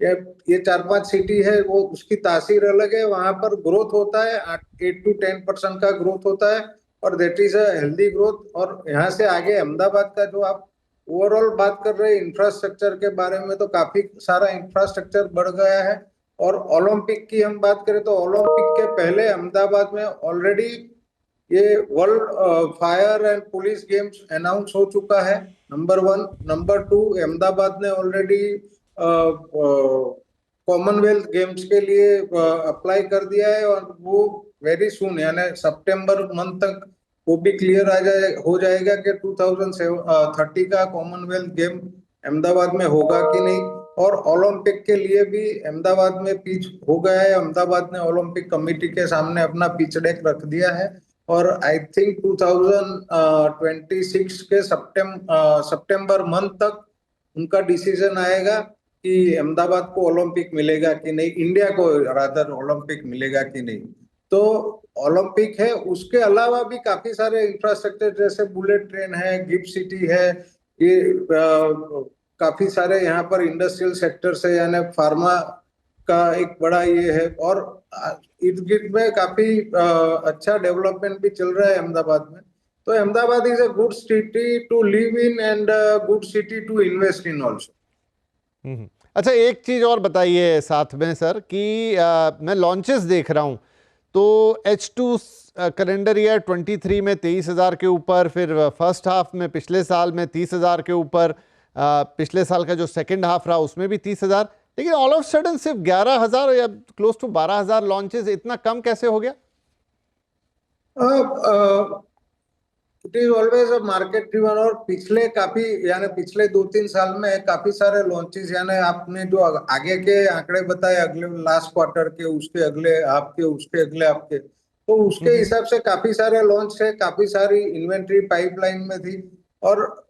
ये 4-5 सिटी है, वो उसकी तासीर अलग है। वहां पर ग्रोथ होता है, 8 to 10% का ग्रोथ होता है, और that is a healthy growth. और यहाँ से आगे अहमदाबाद का जो आप ओवरऑल बात कर रहे हैं इंफ्रास्ट्रक्चर के बारे में, तो काफी सारा इंफ्रास्ट्रक्चर बढ़ गया है। और ओलंपिक की हम बात करें तो ओलंपिक के पहले अहमदाबाद में ऑलरेडी ये world fire and police games announce हो चुका है, नंबर 1। नंबर 2, अहमदाबाद ने ऑलरेडी कॉमनवेल्थ गेम्स के लिए अप्लाई कर दिया है, और वो वेरी सून यानी सितंबर मंथ तक वो भी क्लियर हो जाएगा कि 2030 का कॉमनवेल्थ गेम अहमदाबाद में होगा कि नहीं। और ओलंपिक के लिए भी अहमदाबाद में पिच हो गया है। अहमदाबाद ने ओलंपिक कमेटी के सामने अपना पिच डेक रख दिया है, और आई थिंक 2026 के सितंबर मंथ तक उनका डिसीजन आएगा कि अहमदाबाद को ओलंपिक मिलेगा कि नहीं, इंडिया को रादर ओलंपिक मिलेगा कि नहीं। तो ओलंपिक है, उसके अलावा भी काफी सारे इंफ्रास्ट्रक्चर जैसे बुलेट ट्रेन है, गिफ्ट सिटी है, ये काफी सारे यहाँ पर इंडस्ट्रियल सेक्टर से यानी फार्मा का एक बड़ा ये है, और इर्द गिर्द में काफी अच्छा डेवलपमेंट भी चल रहा है अहमदाबाद में। तो Ahmedabad is a good city to live in and good city to invest in also. अच्छा, एक चीज और बताइए साथ में सर कि मैं लॉन्चेस देख रहा हूं, तो H2 कैलेंडर ईयर 23 में 23,000 के ऊपर, फिर फर्स्ट हाफ में पिछले साल में 30,000 के ऊपर, पिछले साल का जो सेकंड हाफ रहा उसमें भी 30,000, लेकिन ऑल ऑफ सडन सिर्फ 11,000 या क्लोज टू 12,000 लॉन्चेस, इतना कम कैसे हो गया? It is always a market driven, और पिछले 2-3 साल में काफी सारे लॉन्चेस, यानी आपने जो आगे के आंकड़े बताए, अगले लास्ट क्वार्टर के, उसके अगले हाफ के, उसके अगले हाफ के, तो उसके हिसाब से काफी सारे लॉन्च है, काफी सारी इन्वेंट्री पाइपलाइन में थी, और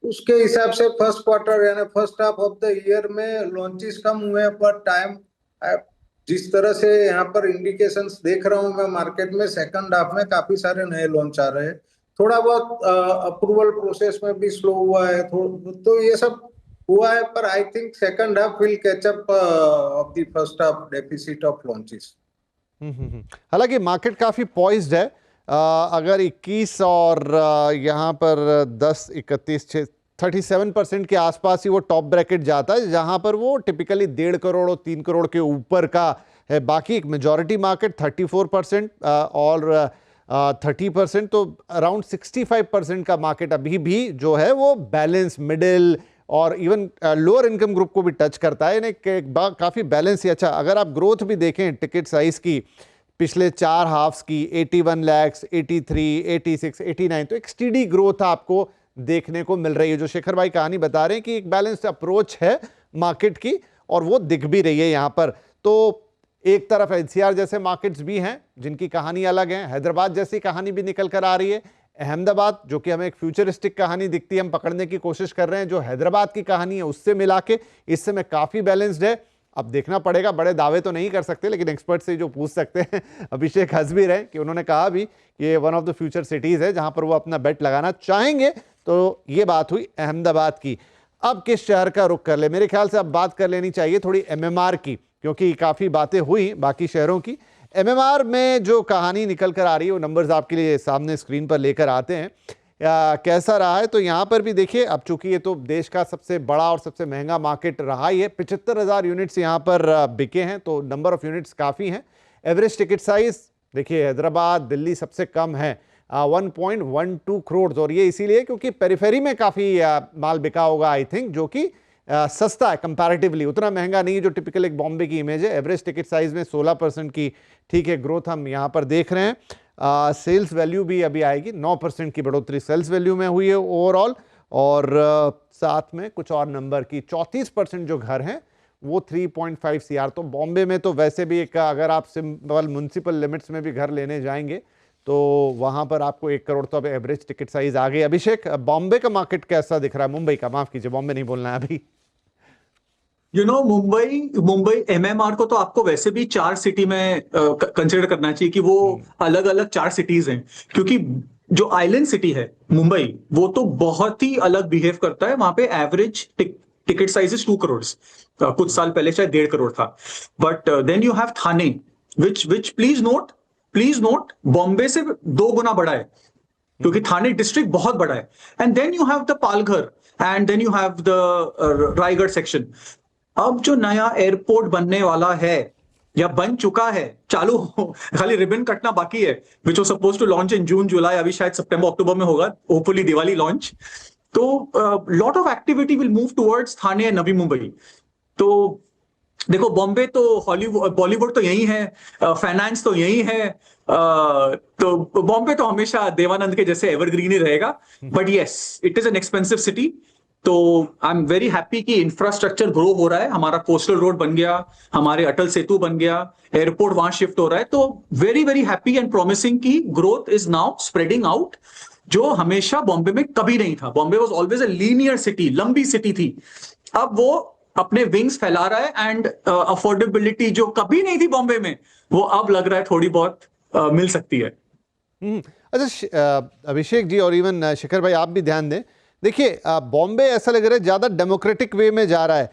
उसके हिसाब से फर्स्ट क्वार्टर यानी first half of the year में लॉन्चेस कम हुए। पर टाइम जिस तरह से यहाँ पर इंडिकेशंस देख रहा हूँ मैं मार्केट में, सेकंड हाफ में काफी सारे नए लॉन्च आ रहे हैं। थोड़ा बहुत अप्रूवल प्रोसेस में भी स्लो हुआ है, तो ये सब हुआ है, पर I think second half will catch up of the first half deficit of launches. हालांकि मार्केट काफी पॉइज्ड है। अगर 21 और यहाँ पर 10, 31, 37% के आसपास ही वो टॉप ब्रैकेट जाता है, जहां पर वो टिपिकली 1.5 करोड़ और 3 करोड़ के ऊपर का है। बाकी एक मेजॉरिटी मार्केट 34% और 30%, तो अराउंड 65% का मार्केट अभी भी जो है वो बैलेंस, मिडिल और इवन लोअर इनकम ग्रुप को भी टच करता है। काफ़ी बैलेंस ही अच्छा। अगर आप ग्रोथ भी देखें टिकट साइज की पिछले 4 हाफ्स की, 81 लाख, 83, 86, 89, तो एक स्टीडी ग्रोथ आपको देखने को मिल रही है। जो शेखर भाई कहानी बता रहे हैं कि एक बैलेंस्ड अप्रोच है मार्केट की, और वो दिख भी रही है यहाँ पर। तो एक तरफ एनसीआर जैसे मार्केट्स भी हैं जिनकी कहानी अलग है, हैदराबाद जैसी कहानी भी निकल कर आ रही है, अहमदाबाद जो कि हमें एक फ्यूचरिस्टिक कहानी दिखती है, हम पकड़ने की कोशिश कर रहे हैं, जो हैदराबाद की कहानी है उससे मिला के इस समय काफ़ी बैलेंस्ड है। अब देखना पड़ेगा, बड़े दावे तो नहीं कर सकते, लेकिन एक्सपर्ट से जो पूछ सकते हैं, अभिषेक हंस भी रहे कि उन्होंने कहा भी कि ये one of the future cities है जहां पर वो अपना बेट लगाना चाहेंगे। तो ये बात हुई अहमदाबाद की। अब किस शहर का रुख कर ले? मेरे ख्याल से अब बात कर लेनी चाहिए थोड़ी एमएमआर की, क्योंकि काफ़ी बातें हुई बाकी शहरों की। एमएमआर में जो कहानी निकल कर आ रही है वो नंबर्स आपके लिए सामने स्क्रीन पर लेकर आते हैं। कैसा रहा है तो यहाँ पर भी देखिए, अब चूंकि ये तो देश का सबसे बड़ा और सबसे महंगा मार्केट रहा ही है, 75,000 यूनिट्स यहाँ पर बिके हैं, तो नंबर ऑफ यूनिट्स काफ़ी हैं। एवरेज टिकट साइज देखिए, हैदराबाद, दिल्ली सबसे कम है 1.12 करोड़, और ये इसीलिए क्योंकि पेरिफेरी में काफ़ी माल बिका होगा आई थिंक, जो कि सस्ता है कंपैरेटिवली, उतना महंगा नहीं है जो टिपिकल एक बॉम्बे की इमेज है। एवरेज टिकट साइज में 16% की ठीक है ग्रोथ हम यहाँ पर देख रहे हैं। सेल्स वैल्यू भी अभी आएगी, 9% की बढ़ोतरी सेल्स वैल्यू में हुई है ओवरऑल, और साथ में कुछ और नंबर की 34% जो घर हैं वो 3.5 CR। तो बॉम्बे में तो वैसे भी एक, अगर आप सिंपल म्युनिसिपल लिमिट्स में भी घर लेने जाएंगे तो वहां पर आपको 1 करोड़ तो अब एवरेज टिकट साइज आ गई। अभिषेक, बॉम्बे का मार्केट कैसा दिख रहा है? मुंबई का, माफ कीजिए, बॉम्बे नहीं बोलना है अभी। मुंबई एमएमआर को तो आपको वैसे भी 4 सिटी में कंसिडर करना चाहिए कि वो अलग अलग 4 सिटीज हैं, क्योंकि जो आइलैंड सिटी है मुंबई, वो तो बहुत ही अलग बिहेव करता है। वहां पे average ticket size is 2 crore, कुछ साल पहले शायद 1.5 करोड़ था. But then you have Thane, which please note Bombay से 2 गुना बड़ा है, क्योंकि थाने डिस्ट्रिक्ट बहुत बड़ा है. And then you have the Palghar, and then you have the Raigad section. अब जो नया एयरपोर्ट बनने वाला है या बन चुका है, चालू खाली रिबन कटना बाकी है, which was suppose to launch in June July, अभी शायद सितंबर अक्टूबर में होगा, होपफुली दिवाली लॉन्च. तो lot of activity will move towards Thane and Navi Mumbai. तो देखो, बॉम्बे तो हॉलीवुड, बॉलीवुड तो यही है, फाइनेंस तो यही है, तो बॉम्बे तो हमेशा देवानंद के जैसे एवरग्रीन ही रहेगा. But yes, it is an expensive city. तो आई एम वेरी हैप्पी कि इंफ्रास्ट्रक्चर ग्रो हो रहा है. हमारा कोस्टल रोड बन गया, हमारे अटल सेतु बन गया, एयरपोर्ट वहां शिफ्ट हो रहा है. तो very very happy and promising की growth is now spreading out, जो हमेशा बॉम्बे में कभी नहीं था. Bombay was always a linear city, लंबी सिटी थी. अब वो अपने विंग्स फैला रहा है, एंड अफोर्डेबिलिटी जो कभी नहीं थी बॉम्बे में, वो अब लग रहा है थोड़ी बहुत मिल सकती है. अच्छा अभिषेक जी और इवन शिखर भाई, आप भी ध्यान दें. देखिए, बॉम्बे ऐसा लग रहा है ज़्यादा डेमोक्रेटिक वे में जा रहा है.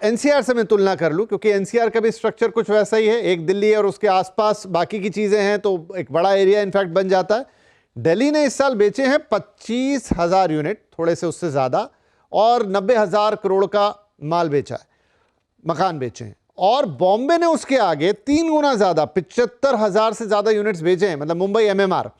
एनसीआर से मैं तुलना कर लूं, क्योंकि एनसीआर का भी स्ट्रक्चर कुछ वैसा ही है. एक दिल्ली है और उसके आसपास बाकी की चीज़ें हैं, तो एक बड़ा एरिया इनफैक्ट बन जाता है. दिल्ली ने इस साल बेचे हैं 25,000 यूनिट, थोड़े से उससे ज़्यादा, और 90,000 करोड़ का माल बेचा है, मकान बेचे हैं. और बॉम्बे ने उसके आगे 3 गुना ज़्यादा, 75,000 से ज़्यादा यूनिट्स बेचे हैं, मतलब मुंबई एमएमआर,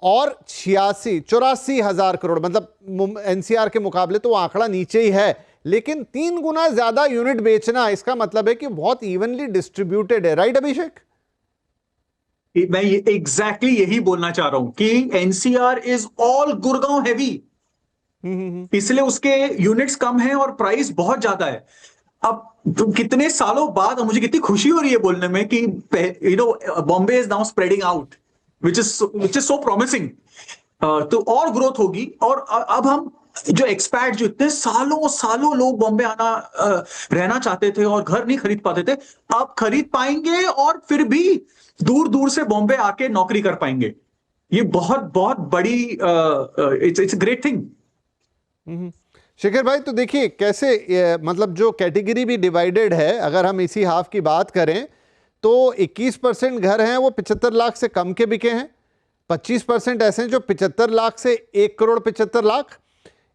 और 84,000 करोड़, मतलब एनसीआर के मुकाबले तो वो आंकड़ा नीचे ही है, लेकिन 3 गुना ज्यादा यूनिट बेचना, इसका मतलब है कि बहुत इवनली डिस्ट्रीब्यूटेड है. राइट अभिषेक? मैं एग्जैक्टली यही बोलना चाह रहा हूं कि NCR is all Gurgaon heavy, इसलिए उसके यूनिट्स कम हैं और प्राइस बहुत ज्यादा है. अब कितने सालों बाद मुझे कितनी खुशी हो रही है बोलने में कि Bombay is now spreading out, which is so promising. तो और ग्रोथ होगी. और अब हम जो एक्सपैट, जो इतने सालों लोग बॉम्बे आना रहना चाहते थे और घर नहीं खरीद पाते थे, अब खरीद पाएंगे और फिर भी दूर दूर से बॉम्बे आके नौकरी कर पाएंगे. ये बहुत बहुत बड़ी इट्स ग्रेट थिंग. शिखर भाई, तो देखिए कैसे मतलब जो कैटेगरी भी डिवाइडेड है, अगर हम इसी हाफ की बात करें तो 21% घर हैं वो 75 लाख से कम के बिके हैं, 25% ऐसे हैं जो 75 लाख से 1 करोड़ 75 लाख,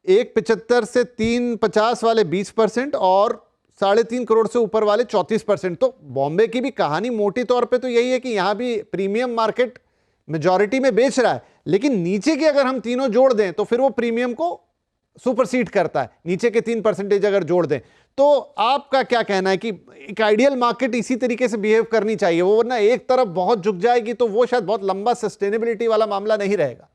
1.75 से 3.50 वाले 20%, और 3.5 करोड़ से ऊपर वाले 34%. तो बॉम्बे की भी कहानी मोटी तौर पे तो यही है कि यहाँ भी प्रीमियम मार्केट मेजॉरिटी में बेच रहा है, लेकिन नीचे के अगर हम तीनों जोड़ दें तो फिर वो प्रीमियम को सुपरसीड करता है. नीचे के 3% अगर जोड़ दें, तो आपका क्या कहना है कि एक आइडियल मार्केट इसी तरीके से बिहेव करनी चाहिए, वो वरना एक तरफ बहुत झुक जाएगी तो वो शायद बहुत लंबा सस्टेनेबिलिटी वाला मामला नहीं रहेगा?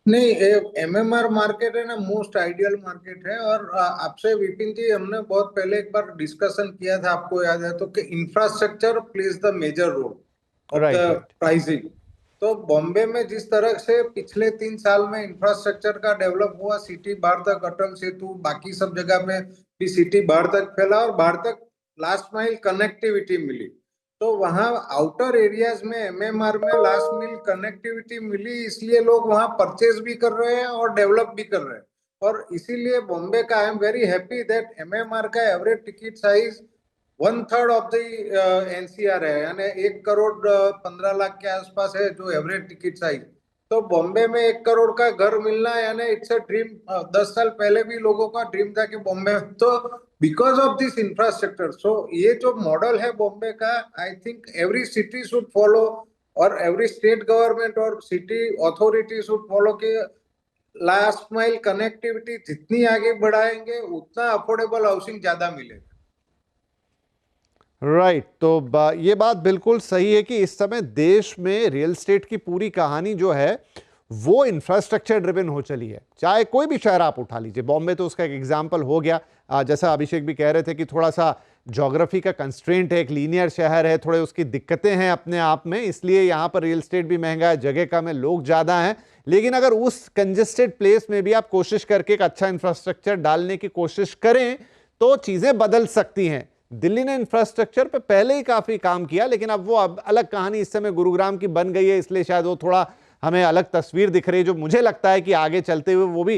नहीं, एमएमआर मार्केट है ना, मोस्ट आइडियल मार्केट है. और आपसे विपिन जी, हमने बहुत पहले एक बार डिस्कशन किया था, आपको याद है तो, कि infrastructure plays the major role of the pricing. तो बॉम्बे में जिस तरह से पिछले 3 साल में इंफ्रास्ट्रक्चर का डेवलप हुआ, सिटी बाहर तक, अटल सेतु, बाकी सब जगह में भी सिटी बाहर तक फैला और बाहर तक लास्ट माइल कनेक्टिविटी मिली. तो वहां आउटर एरियाज में एमएमआर में लास्ट माइल कनेक्टिविटी मिली, इसलिए लोग वहां परचेज भी कर रहे हैं और डेवलप भी कर रहे हैं. और इसीलिए बॉम्बे का I am very happy that MMR का average ticket size 1/3 of the NCR है, यानी 1 करोड़ 15 लाख के आसपास है जो एवरेज टिकट साइज. तो बॉम्बे में 1 करोड़ का घर मिलना यानी इट्स अ ड्रीम. 10 साल पहले भी लोगों का ड्रीम था कि बॉम्बे में, तो बिकॉज ऑफ दिस इंफ्रास्ट्रक्चर. सो ये जो मॉडल है बॉम्बे का, I think every city should follow, और एवरी स्टेट गवर्नमेंट और सिटी अथॉरिटी शुड फॉलो कि लास्ट माइल कनेक्टिविटी जितनी आगे बढ़ाएंगे उतना अफोर्डेबल हाउसिंग ज्यादा मिलेगा. राइट. तो ये बात बिल्कुल सही है कि इस समय देश में रियल एस्टेट की पूरी कहानी जो है वो इंफ्रास्ट्रक्चर ड्रिवन हो चली है. चाहे कोई भी शहर आप उठा लीजिए, बॉम्बे तो उसका एक एग्जांपल हो गया. जैसा अभिषेक भी कह रहे थे कि थोड़ा सा ज्योग्राफी का कंस्ट्रेंट है, एक लीनियर शहर है, थोड़े उसकी दिक्कतें हैं अपने आप में, इसलिए यहाँ पर रियल एस्टेट भी महंगा है, जगह कम है, लोग ज़्यादा हैं. लेकिन अगर उस कंजेस्टेड प्लेस में भी आप कोशिश करके एक अच्छा इंफ्रास्ट्रक्चर डालने की कोशिश करें तो चीज़ें बदल सकती हैं. दिल्ली ने इंफ्रास्ट्रक्चर पे पहले ही काफ़ी काम किया, लेकिन अब वो अलग कहानी इस समय गुरुग्राम की बन गई है, इसलिए शायद वो थोड़ा हमें अलग तस्वीर दिख रही है, जो मुझे लगता है कि आगे चलते हुए वो भी.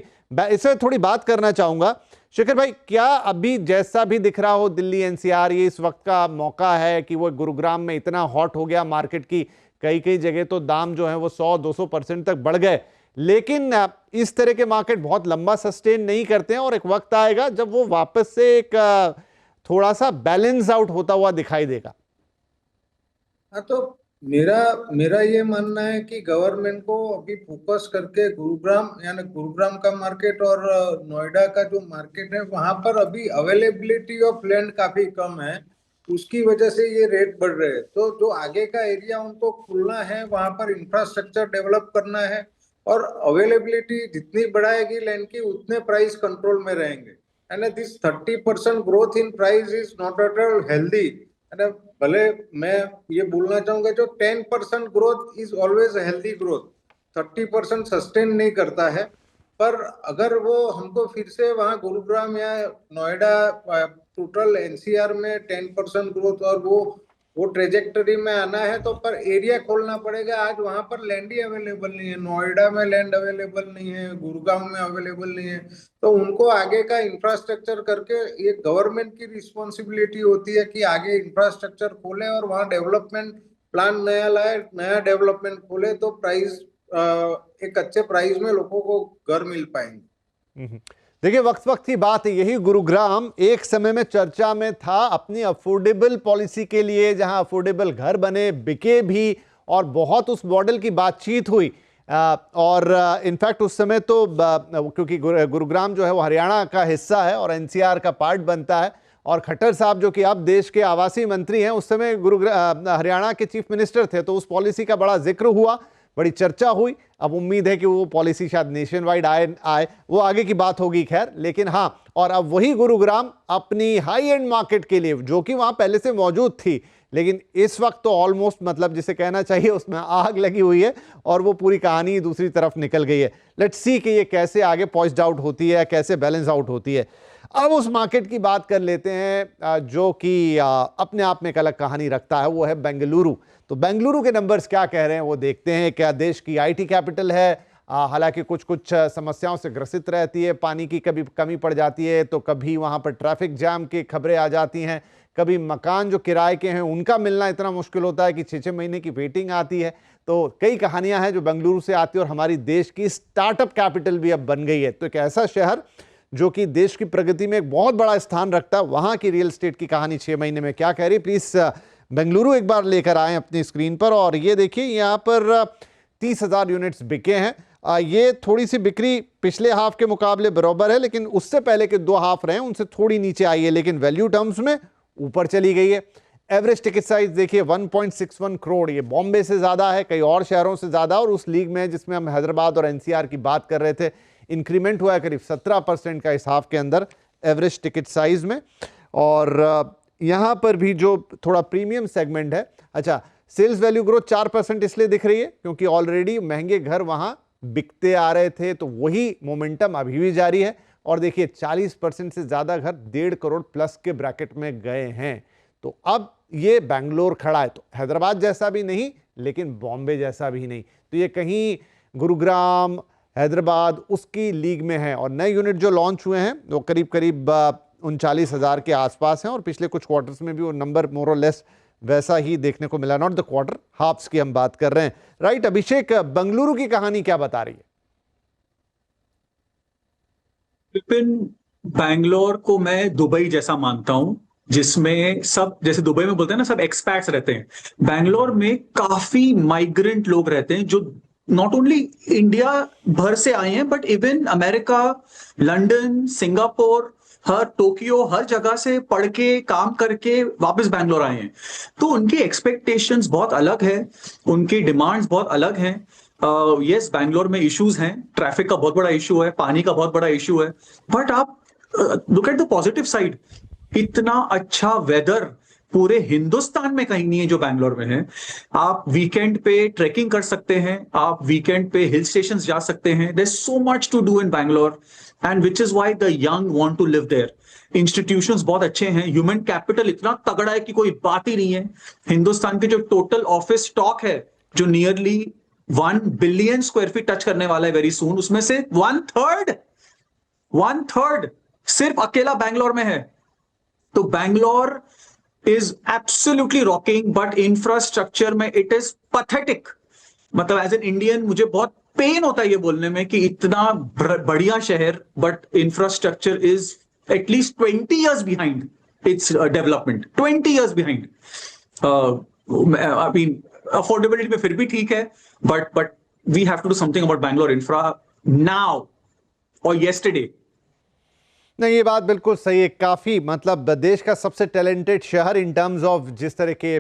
इससे थोड़ी बात करना चाहूँगा शेखर भाई, क्या अभी जैसा भी दिख रहा हो दिल्ली एनसीआर, ये इस वक्त का मौका है कि वो गुरुग्राम में इतना हॉट हो गया मार्केट की, कई कई जगह तो दाम जो है वो 100-200% तक बढ़ गए, लेकिन इस तरह के मार्केट बहुत लंबा सस्टेन नहीं करते हैं और एक वक्त आएगा जब वो वापस से एक थोड़ा सा बैलेंस आउट होता हुआ दिखाई देगा। हाँ, तो मेरा मेरा ये मानना है कि गवर्नमेंट को अभी फोकस करके गुरुग्राम, यानी गुरुग्राम का मार्केट और नोएडा का जो मार्केट है वहां पर अभी अवेलेबिलिटी ऑफ लैंड काफी कम है, उसकी वजह से ये रेट बढ़ रहे हैं। तो जो आगे का एरिया उनको खुलना है, वहां पर इंफ्रास्ट्रक्चर डेवलप करना है और अवेलेबिलिटी जितनी बढ़ाएगी लैंड की उतने प्राइस कंट्रोल में रहेंगे। And this 30% growth in price is not at all healthy. भले मैं ये बोलना चाहूंगा, जो 10% growth is always healthy growth, 30% sustain नहीं करता है। पर अगर वो हमको फिर से वहां गुरुग्राम या नोएडा, टोटल एनसीआर में 10% ग्रोथ और वो ट्रेजेक्टरी में आना है, तो पर एरिया खोलना पड़ेगा। आज वहां पर लैंड ही अवेलेबल नहीं है, नोएडा में लैंड अवेलेबल नहीं है, गुरुग्राम में अवेलेबल नहीं है। तो उनको आगे का इंफ्रास्ट्रक्चर करके, ये गवर्नमेंट की रिस्पॉन्सिबिलिटी होती है कि आगे इंफ्रास्ट्रक्चर खोले और वहां डेवलपमेंट प्लान नया लाए, नया डेवलपमेंट खोले, तो प्राइस एक अच्छे प्राइस में लोगों को घर मिल पाएंगे। देखिए, वक्त वक्त की बात है, यही गुरुग्राम एक समय में चर्चा में था अपनी अफोर्डेबल पॉलिसी के लिए, जहां अफोर्डेबल घर बने, बिके भी और बहुत उस मॉडल की बातचीत हुई। और इनफैक्ट उस समय तो क्योंकि गुरुग्राम जो है वो हरियाणा का हिस्सा है और एनसीआर का पार्ट बनता है, और खट्टर साहब जो कि अब देश के आवासीय मंत्री हैं, उस समय हरियाणा के चीफ मिनिस्टर थे, तो उस पॉलिसी का बड़ा जिक्र हुआ, बड़ी चर्चा हुई। अब उम्मीद है कि वो पॉलिसी शायद नेशन वाइड आए, वो आगे की बात होगी खैर। लेकिन हाँ, और अब वही गुरुग्राम अपनी हाई एंड मार्केट के लिए, जो कि वहां पहले से मौजूद थी, लेकिन इस वक्त तो ऑलमोस्ट, मतलब जिसे कहना चाहिए उसमें आग लगी हुई है और वो पूरी कहानी दूसरी तरफ निकल गई है। लेट्स सी कि ये कैसे आगे पॉइंट आउट होती है, कैसे बैलेंस आउट होती है। अब उस मार्केट की बात कर लेते हैं जो कि अपने आप में एक अलग कहानी रखता है, वो है बेंगलुरु। तो बेंगलुरु के नंबर्स क्या कह रहे हैं वो देखते हैं। क्या देश की आईटी कैपिटल है, हालांकि कुछ कुछ समस्याओं से ग्रसित रहती है, पानी की कभी कमी पड़ जाती है, तो कभी वहां पर ट्रैफिक जैम की खबरें आ जाती हैं, कभी मकान जो किराए के हैं उनका मिलना इतना मुश्किल होता है कि 6-6 महीने की वेटिंग आती है। तो कई कहानियां हैं जो बेंगलुरु से आती है, और हमारी देश की स्टार्टअप कैपिटल भी अब बन गई है। तो एक ऐसा शहर जो कि देश की प्रगति में एक बहुत बड़ा स्थान रखता है, वहां की रियल एस्टेट की कहानी 6 महीने में क्या कह रही, प्लीज बेंगलुरु एक बार लेकर आए अपनी स्क्रीन पर। और ये देखिए, यहाँ पर 30,000 यूनिट्स बिके हैं। ये थोड़ी सी बिक्री पिछले हाफ के मुकाबले बराबर है, लेकिन उससे पहले के 2 हाफ रहे उनसे थोड़ी नीचे आई है, लेकिन वैल्यू टर्म्स में ऊपर चली गई है। एवरेज टिकट साइज देखिए 1.61 करोड़, ये बॉम्बे से ज्यादा है, कई और शहरों से ज्यादा, और उस लीग में जिसमें हम हैदराबाद और एनसीआर की बात कर रहे थे, इंक्रीमेंट हुआ है करीब 17% का इस हाफ के अंदर एवरेज टिकट साइज में। और यहां पर भी जो थोड़ा प्रीमियम सेगमेंट है, अच्छा, सेल्स वैल्यू ग्रोथ 4% इसलिए दिख रही है क्योंकि ऑलरेडी महंगे घर वहां बिकते आ रहे थे, तो वही मोमेंटम अभी भी जारी है। और देखिए 40% से ज्यादा घर 1.5 करोड़ प्लस के ब्रैकेट में गए हैं। तो अब ये बैंगलोर खड़ा है, तो हैदराबाद जैसा भी नहीं, लेकिन बॉम्बे जैसा भी नहीं, तो ये कहीं गुरुग्राम, हैदराबाद उसकी लीग में है। और नए यूनिट जो लॉन्च हुए हैं वो करीब करीब 39,000 के आसपास हैं, और पिछले कुछ क्वार्टर्स में भी वो नंबर मोर और लेस वैसा ही देखने को मिला, नॉट द क्वार्टर, हाफ्स की हम बात कर रहे हैं। राइट अभिषेक, बेंगलुरु की कहानी क्या बता रही है? विपिन, बैंगलोर को मैं दुबई जैसा मानता हूं, जिसमें सब, जैसे दुबई में बोलते हैं ना, सब एक्सपैट्स रहते हैं। बैंगलोर में काफी माइग्रेंट लोग रहते हैं जो नॉट ओनली इंडिया भर से आए हैं, but even America, London, Singapore, हर टोक्यो, हर जगह से पढ़ के काम करके वापस बैंगलोर आए हैं। तो उनकी एक्सपेक्टेशंस बहुत अलग है, उनकी डिमांड्स बहुत अलग हैं। यस, बैंगलोर में इश्यूज हैं, ट्रैफिक का बहुत बड़ा इशू है, पानी का बहुत बड़ा इशू है, बट आप look at the positive side, इतना अच्छा वेदर पूरे हिंदुस्तान में कहीं नहीं है जो बैंगलोर में है। आप वीकेंड पे ट्रेकिंग कर सकते हैं, आप वीकेंड पे हिल स्टेशन जा सकते हैं। There is so much to do in Bangalore, and which is why the young want to live there. Institutions बहुत अच्छे हैं, ह्यूमन कैपिटल इतना तगड़ा है कि कोई बात ही नहीं है। हिंदुस्तान के जो टोटल ऑफिस स्टॉक है, जो nearly 1 billion square feet touch करने वाला है वेरी सून, उसमें से वन थर्ड सिर्फ अकेला बैंगलोर में है। तो Bangalore is absolutely rocking, but infrastructure में इट इज पथेटिक। मतलब एज एन इंडियन मुझे बहुत पेन होता है ये बोलने में कि इतना बढ़िया शहर, but infrastructure is at least 20 years behind its development, 20 years behind. I mean, affordability में फिर भी ठीक है, but we have to do something about Bangalore infra now or yesterday. नहीं, ये बात बिल्कुल सही है। काफ़ी मतलब देश का सबसे टैलेंटेड शहर इन टर्म्स ऑफ जिस तरह के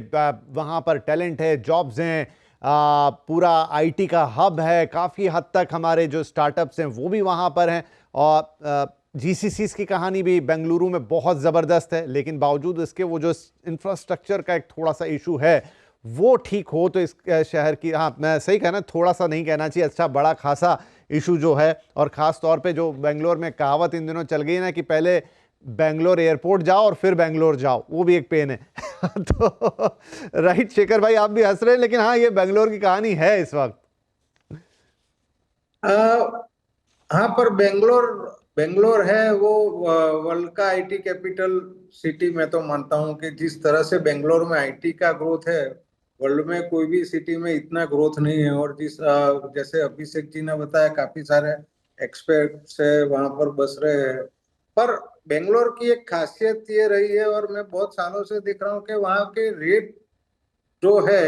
वहाँ पर टैलेंट है, जॉब्स हैं, पूरा आईटी का हब है, काफ़ी हद तक हमारे जो स्टार्टअप्स हैं वो भी वहाँ पर हैं, और जीसीसीज की कहानी भी बेंगलुरु में बहुत ज़बरदस्त है। लेकिन बावजूद इसके वो जो इंफ्रास्ट्रक्चर का एक थोड़ा सा इशू है वो ठीक हो तो इस शहर की, हाँ मैं सही कहना, थोड़ा सा नहीं कहना चाहिए, अच्छा बड़ा खासा इशू जो है। और ख़ास तौर पे जो बेंगलोर में कहावत इन दिनों चल गई ना कि पहले बेंगलोर एयरपोर्ट जाओ और फिर बेंगलोर जाओ, वो भी एक पेन है। तो राइट शेखर भाई, आप भी हंस रहे हैं, लेकिन हाँ ये बेंगलोर की कहानी है इस वक्त। हाँ, पर बेंगलोर है वो वर्ल्ड का आईटी कैपिटल सिटी। मैं तो मानता हूँ कि जिस तरह से बेंगलोर में आईटी का ग्रोथ है, वर्ल्ड में कोई भी सिटी में इतना ग्रोथ नहीं है। और जैसे अभिषेक जी ने बताया, काफी सारे एक्सपर्ट्स है वहां पर बस रहे हैं। पर बेंगलोर की एक खासियत ये रही है, और मैं बहुत सालों से देख रहा हूँ कि वहाँ के रेट जो है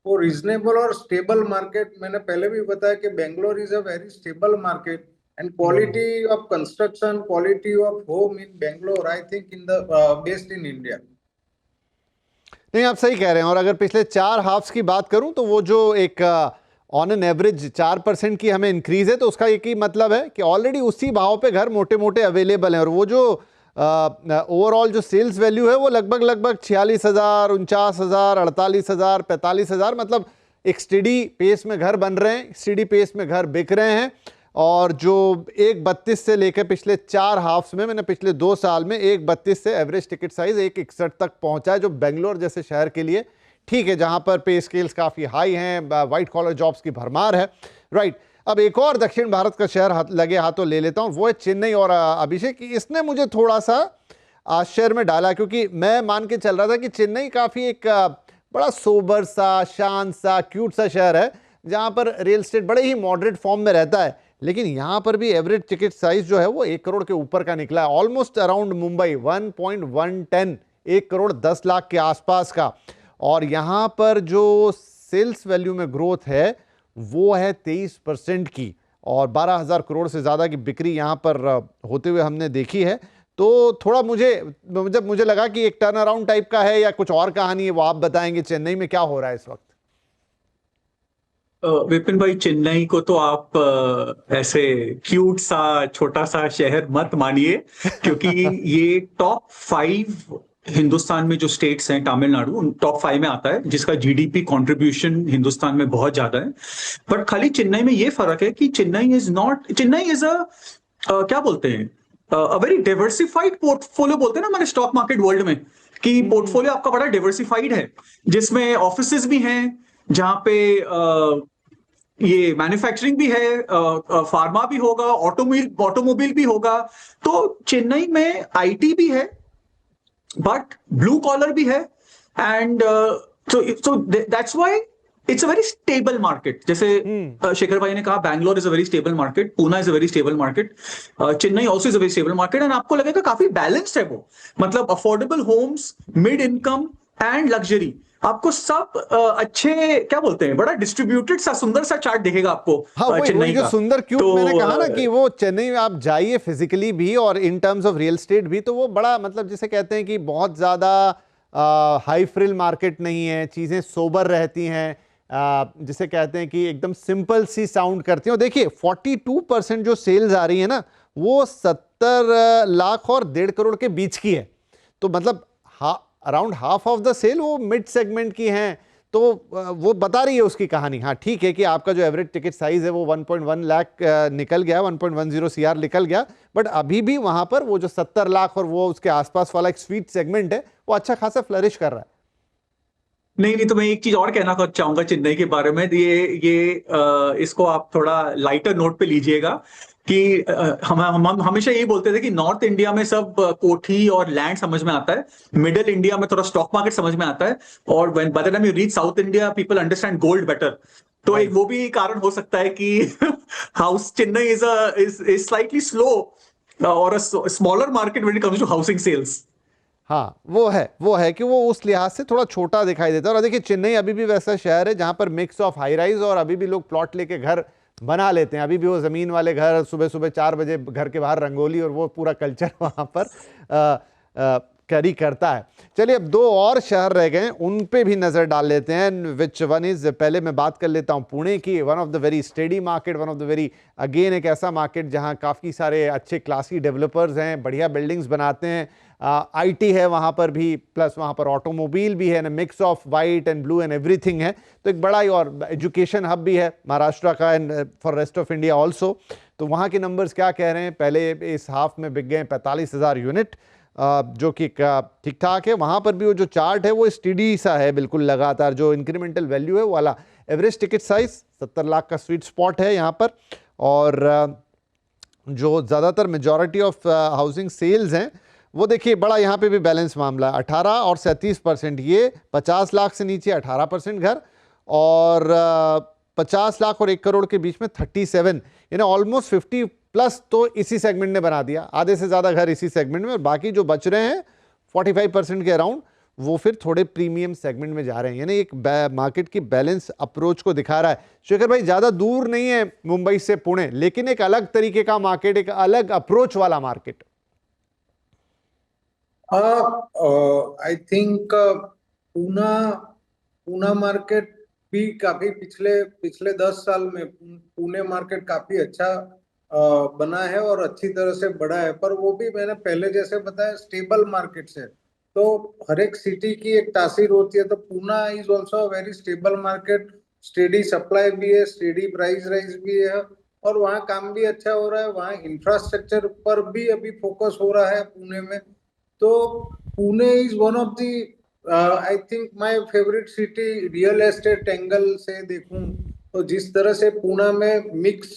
वो रीजनेबल और स्टेबल मार्केट। मैंने पहले भी बताया कि Bangalore is a very stable market, and quality of construction, quality of home in Bangalore, I think in the best in India. नहीं, आप सही कह रहे हैं। और अगर पिछले 4 हाफ्स की बात करूं तो वो जो एक ऑन एन एवरेज 4% की हमें इंक्रीज है, तो उसका एक ही मतलब है कि ऑलरेडी उसी भाव पे घर मोटे मोटे अवेलेबल हैं। और वो जो ओवरऑल जो सेल्स वैल्यू है वो लगभग 46,000, 49,000, 48,000, 45,000, मतलब एक स्टेडी पेस में घर बन रहे हैं, स्टेडी पेस में घर बिक रहे हैं। और जो 1.32 से लेकर पिछले 4 हाफ्स में, मैंने पिछले 2 साल में 1.32 से एवरेज टिकट साइज 1.61 तक पहुंचा है, जो बेंगलोर जैसे शहर के लिए ठीक है, जहां पर पे स्केल्स काफ़ी हाई हैं, वाइट कॉलर जॉब्स की भरमार है। राइट, अब एक और दक्षिण भारत का शहर लगे हाथों ले लेता हूं, वो है चेन्नई। और अभिषेक, इसने मुझे थोड़ा सा आश्चर्य में डाला, क्योंकि मैं मान के चल रहा था कि चेन्नई काफ़ी एक बड़ा सोबर सा, शांत सा, क्यूट सा शहर है, जहां पर रियल एस्टेट बड़े ही मॉडरेट फॉर्म में रहता है। लेकिन यहां पर भी एवरेज टिकट साइज जो है वो 1 करोड़ के ऊपर का निकला है, ऑलमोस्ट अराउंड मुंबई 1.110, 1 करोड़ 10 लाख के आसपास का। और यहां पर जो सेल्स वैल्यू में ग्रोथ है वो है 23% की, और 12,000 करोड़ से ज़्यादा की बिक्री यहां पर होते हुए हमने देखी है। तो थोड़ा मुझे लगा कि एक टर्न अराउंड टाइप का है या कुछ और कहानी है, वो आप बताएंगे। चेन्नई में क्या हो रहा है इस वक्त? विपिन भाई, चेन्नई को तो आप ऐसे क्यूट सा छोटा सा शहर मत मानिए, क्योंकि ये टॉप 5 हिंदुस्तान में जो स्टेट्स हैं, तमिलनाडु टॉप 5 में आता है, जिसका जीडीपी कंट्रीब्यूशन हिंदुस्तान में बहुत ज्यादा है। बट खाली चेन्नई में ये फर्क है कि चेन्नई इज अ क्या बोलते हैं, अ वेरी डाइवर्सिफाइड पोर्टफोलियो बोलते हैं ना हमारे स्टॉक मार्केट वर्ल्ड में, कि पोर्टफोलियो आपका बड़ा डाइवर्सिफाइड है, जिसमें ऑफिसेज भी हैं, जहां पे ये मैन्युफैक्चरिंग भी है, फार्मा भी होगा, ऑटोमोबाइल भी होगा। तो चेन्नई में आईटी भी है, बट ब्लू कॉलर भी है, and so that's why it's a very stable market. जैसे शेखर भाई ने कहा, Bangalore is a very stable market, Poona is a very stable market, Chennai also is a very stable market. And आपको लगेगा काफी बैलेंस्ड है वो, मतलब affordable homes, mid income and luxury, आपको सब अच्छे, क्या बोलते हैं, बड़ा डिस्ट्रीब्यूटेड सा सुंदर सा चार्ट दिखेगा आपको। हाँ, वही जो सुंदर क्यूट तो, मैंने कहा ना कि वो चेन्नई में आप जाइए फिजिकली भी और in terms of real estate भी, तो वो बड़ा, मतलब जिसे कहते हैं कि बहुत ज़्यादा हाई फ्रिल मार्केट नहीं है, चीज़ें सोबर रहती हैं, जिसे कहते हैं कि एकदम सिंपल सी साउंड करती हैं। देखिए 42% जो सेल्स आ रही है ना, वो 70 लाख और 1.5 करोड़ के बीच की है। तो मतलब around half of the sale वो मिड सेगमेंट की हैं। तो वो बता रही है उसकी कहानी। हाँ ठीक है कि आपका जो एवरेज टिकट साइज है वो 1.1 लाख निकल गया, 1.10 CR निकल गया, बट अभी भी वहां पर वो जो 70 लाख और वो उसके आसपास वाला एक स्वीट सेगमेंट है वो अच्छा खासा फ्लरिश कर रहा है। नहीं नहीं, तो मैं एक चीज और कहना चाहूंगा चेन्नई के बारे में। इसको आप थोड़ा लाइटर नोट पे लीजिएगा कि हम हमेशा यही बोलते थे कि नॉर्थ इंडिया में सब कोठी और लैंड समझ में आता है, मिडिल इंडिया में थोड़ा स्टॉक मार्केट समझ में आता है, और when by the time you reach South India people understand gold better. तो एक वो भी कारण हो सकता है कि house Chennai is slightly slow और a smaller market when it comes to housing sales. हाँ वो है कि वो उस लिहाज से थोड़ा छोटा दिखाई देता है। और देखिए चेन्नई अभी भी वैसा शहर है जहां पर मिक्स ऑफ हाई राइज और अभी भी लोग प्लॉट लेके घर बना लेते हैं। अभी भी वो जमीन वाले घर, सुबह सुबह 4 बजे घर के बाहर रंगोली, और वो पूरा कल्चर वहां पर कैरी करता है। चलिए अब 2 और शहर रह गए, उन पे भी नजर डाल लेते हैं। विच वन इज, पहले मैं बात कर लेता हूं पुणे की। One of the very steady market, one of the very again एक ऐसा मार्केट जहां काफी सारे अच्छे क्लासी डेवलपर्स हैं, बढ़िया बिल्डिंग्स बनाते हैं। आईटी है वहाँ पर भी, प्लस वहाँ पर ऑटोमोबाइल भी है, ना mix of white and blue and everything है। तो एक बड़ा ही, और एजुकेशन हब भी है महाराष्ट्र का and for rest of India also. तो वहाँ के नंबर्स क्या कह रहे हैं? पहले इस हाफ में बिक गए 45,000 यूनिट, जो कि ठीक ठाक है। वहाँ पर भी वो जो चार्ट है वो स्टेडी सा है, बिल्कुल लगातार। जो इंक्रीमेंटल वैल्यू है वो वाला एवरेज टिकट साइज 70 लाख का स्वीट स्पॉट है यहाँ पर। और जो ज़्यादातर मेजॉरिटी ऑफ हाउसिंग सेल्स हैं वो देखिए बड़ा यहाँ पे भी बैलेंस मामला है। 18 और 37%, ये 50 लाख से नीचे 18% घर, और 50 लाख और 1 करोड़ के बीच में 37, यानी ऑलमोस्ट 50 प्लस तो इसी सेगमेंट ने बना दिया। आधे से ज़्यादा घर इसी सेगमेंट में, और बाकी जो बच रहे हैं 45% के अराउंड, वो फिर थोड़े प्रीमियम सेगमेंट में जा रहे हैं। यानी एक मार्केट की बैलेंस अप्रोच को दिखा रहा है। शेखर भाई, ज़्यादा दूर नहीं है मुंबई से पुणे, लेकिन एक अलग तरीके का मार्केट, एक अलग अप्रोच वाला market. I think Poona market भी काफी पिछले 10 साल में पुणे मार्केट काफी अच्छा बना है और अच्छी तरह से बढ़ा है। पर वो भी मैंने पहले जैसे बताया स्टेबल मार्केट से, तो हर एक सिटी की एक तासीर होती है। तो Poona is also a very stable market, steady supply भी है, स्टेडी प्राइस राइज भी है, और वहाँ काम भी अच्छा हो रहा है। वहाँ इंफ्रास्ट्रक्चर पर भी अभी फोकस हो रहा है पुणे में। तो Pune is one of the I think my favourite city. Real estate angle से देखूं तो जिस तरह से पुणे में मिक्स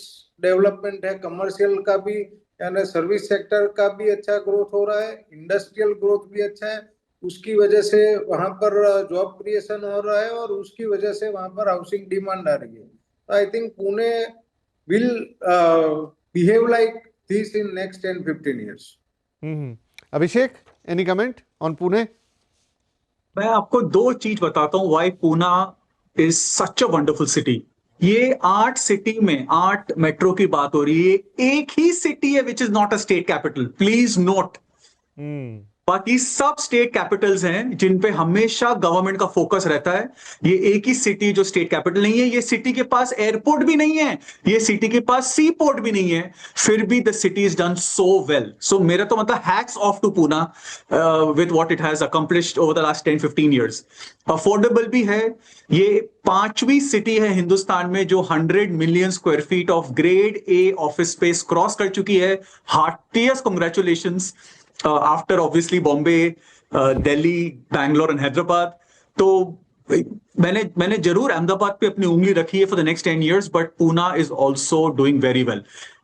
डेवलपमेंट है, कमर्शियल का भी यानी सर्विस सेक्टर का भी अच्छा ग्रोथ हो रहा है, इंडस्ट्रियल ग्रोथ भी अच्छा है, उसकी वजह से वहां पर जॉब क्रिएशन हो रहा है, और उसकी वजह से वहां पर हाउसिंग डिमांड आ रही है। तो I think Pune will behave like this in next 10-15 years। Abhishek, any comment on Pune? मैं आपको 2 चीज बताता हूं why Poona is such a wonderful city. ये 8 सिटी में 8 मेट्रो की बात हो रही है, एक ही सिटी है which is not a state capital, please note. बाकी सब स्टेट कैपिटल्स हैं जिन पे हमेशा गवर्नमेंट का फोकस रहता है। ये एक ही सिटी जो स्टेट कैपिटल नहीं है, ये सिटी के पास एयरपोर्ट भी नहीं है, ये सिटी के पास सी पोर्ट भी नहीं है, फिर भी the city is done so well. So मेरा तो मतलब hats off to Poona with what it has accomplished over the last 10-15 years। Affordable भी है। ये 5वीं सिटी है हिंदुस्तान में जो 100 million square feet of grade A office space cross कर चुकी है। Heartiest congratulations after obviously Bombay, Delhi, Bangalore and Hyderabad. तो मैंने जरूर अहमदाबाद पे अपनी उंगली रखी है for the next 10 years, but Poona is also doing very well.